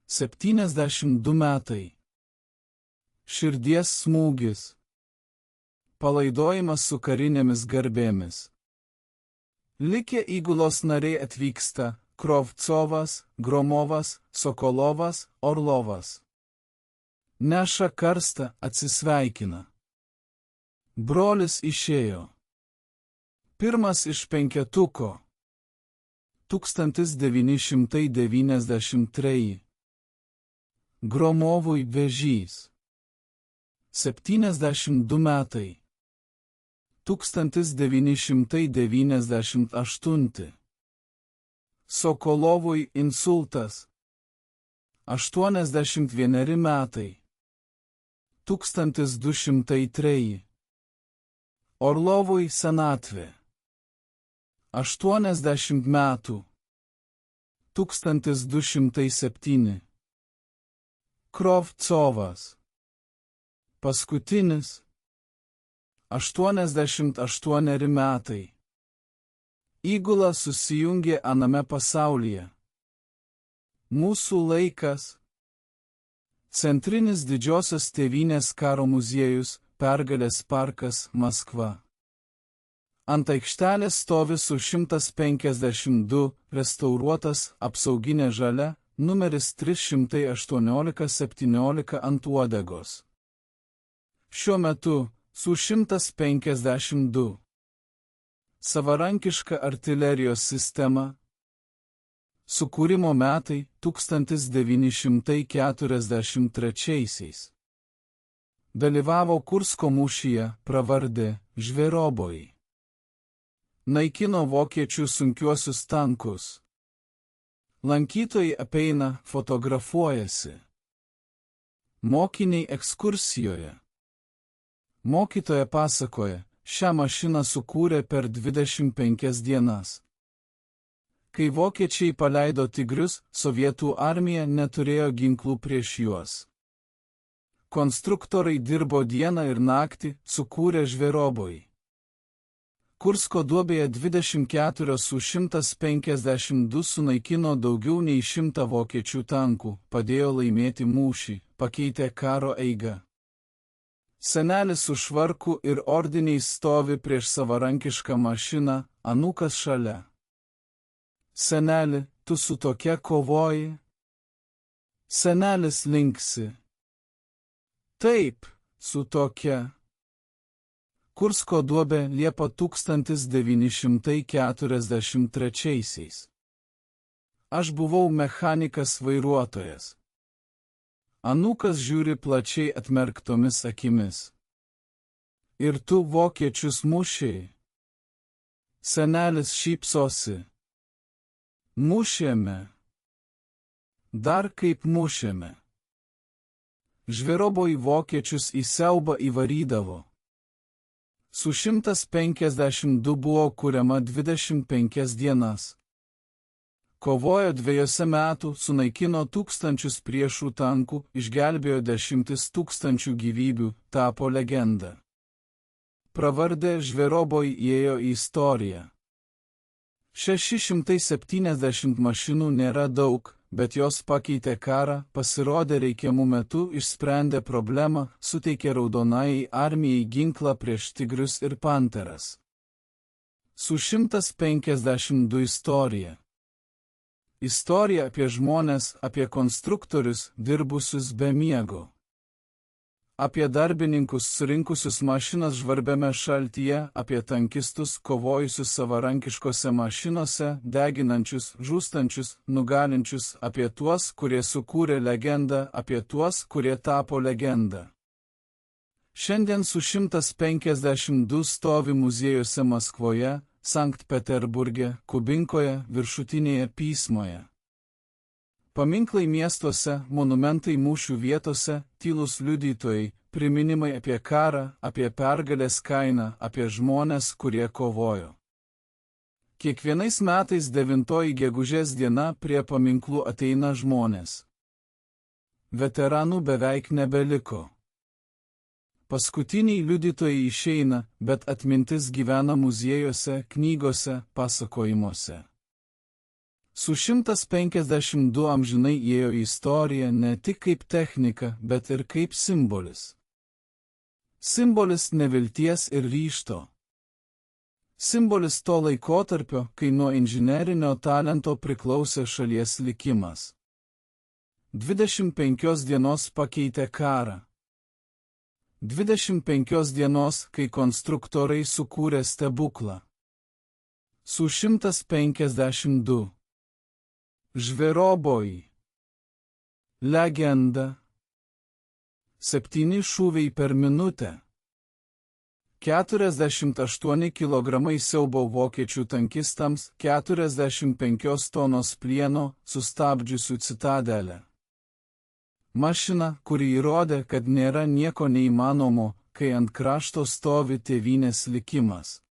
72 metai. Širdies smūgis. Palaidojimas su karinėmis garbėmis. Likę įgulos nariai atvyksta Krovcovas, Gromovas, Sokolovas, Orlovas. Neša karstą, atsisveikina. Brolis išėjo. Pirmas iš 5. 1993. Gromovui vėžys. 72 metai. 1998. Sokolovui insultas. 81 metai. 1203. Orlovui senatvė. 80 metų. 1207. Krovcovas. Paskutinis. 88 metai. Įgula susijungė aname pasaulyje. Mūsų laikas. Centrinis Didžiosios Tėvynės karo muziejus, Pergalės parkas, Maskva. Ant aikštelės stovi su 152 restauruotas apsauginė žalia, numeris 318-17 ant uodegos. Šiuo metu su 152. Savarankiška artilerijos sistema. Sukūrimo metai 1943. Dalyvavo Kursko mūšyje, pravardė Žvėroboj. Naikino vokiečių sunkiuosius tankus. Lankytojai apeina, fotografuojasi. Mokiniai ekskursijoje. Mokytoja pasakoja, šią mašiną sukūrė per 25 dienas. Kai vokiečiai paleido tigrius, sovietų armija neturėjo ginklų prieš juos. Konstruktorai dirbo dieną ir naktį, sukūrė Žvėroboj. Kursko duobėje 24 su 152 sunaikino daugiau nei 100 vokiečių tankų, padėjo laimėti mūšį, pakeitė karo eigą. Senelis su švarku ir ordiniais stovi prieš savarankišką mašiną, anūkas šalia. Seneli, tu su tokia kovoji? Senelis linksi. Taip, su tokia. Kursko duobė Liepa 1943. Aš buvau mechanikas vairuotojas. Anūkas žiūri plačiai atmerktomis akimis. Ir tu vokiečius mušei? Senelis šypsosi. Mušėme. Dar kaip mušėme. Žvėroboj vokiečius į siaubą įvarydavo. Su 152 buvo kuriama 25 dienas. Kovojo 2 metų, sunaikino tūkstančius priešų tankų, išgelbėjo 10 000 gyvybių, tapo legenda. Pravardė Žvėroboj įėjo į istoriją. 670 mašinų nėra daug, bet jos pakeitė karą, pasirodė reikiamų metų, išsprendė problemą, suteikė Raudonajai armijai ginklą prieš tigrius ir panteras. Su 152 istorija. Istorija apie žmones, apie konstruktorius, dirbusius be miego. Apie darbininkus surinkusius mašinas žvarbiame šaltyje, apie tankistus kovojusius savarankiškose mašinose, deginančius, žūstančius, nugalinčius, apie tuos, kurie sukūrė legendą, apie tuos, kurie tapo legenda. Šiandien su 152 stovi muziejuose Maskvoje, Sankt Peterburge, Kubinkoje, Viršutinėje Pysmoje. Paminklai miestuose, monumentai mūšių vietose, tylūs liudytojai, priminimai apie karą, apie pergalės kainą, apie žmones, kurie kovojo. Kiekvienais metais 9 gegužės diena prie paminklų ateina žmonės. Veteranų beveik nebeliko. Paskutiniai liudytojai išeina, bet atmintis gyvena muziejuose, knygose, pasakojimuose. Su 152 amžinai įėjo į istoriją ne tik kaip technika, bet ir kaip simbolis. Simbolis nevilties ir ryžto. Simbolis to laikotarpio, kai nuo inžinerinio talento priklausė šalies likimas. 25 dienos pakeitė karą. 25 dienos, kai konstruktorai sukūrė stebuklą. Su 152. Žvėroboj. Legenda. 7 šūviai per minutę. 48 kg siaubo vokiečių tankistams, 45 tonos plieno, sustabdžiusių citadelę. Mašina, kuri įrodė, kad nėra nieko neįmanomo, kai ant krašto stovi tėvynės likimas.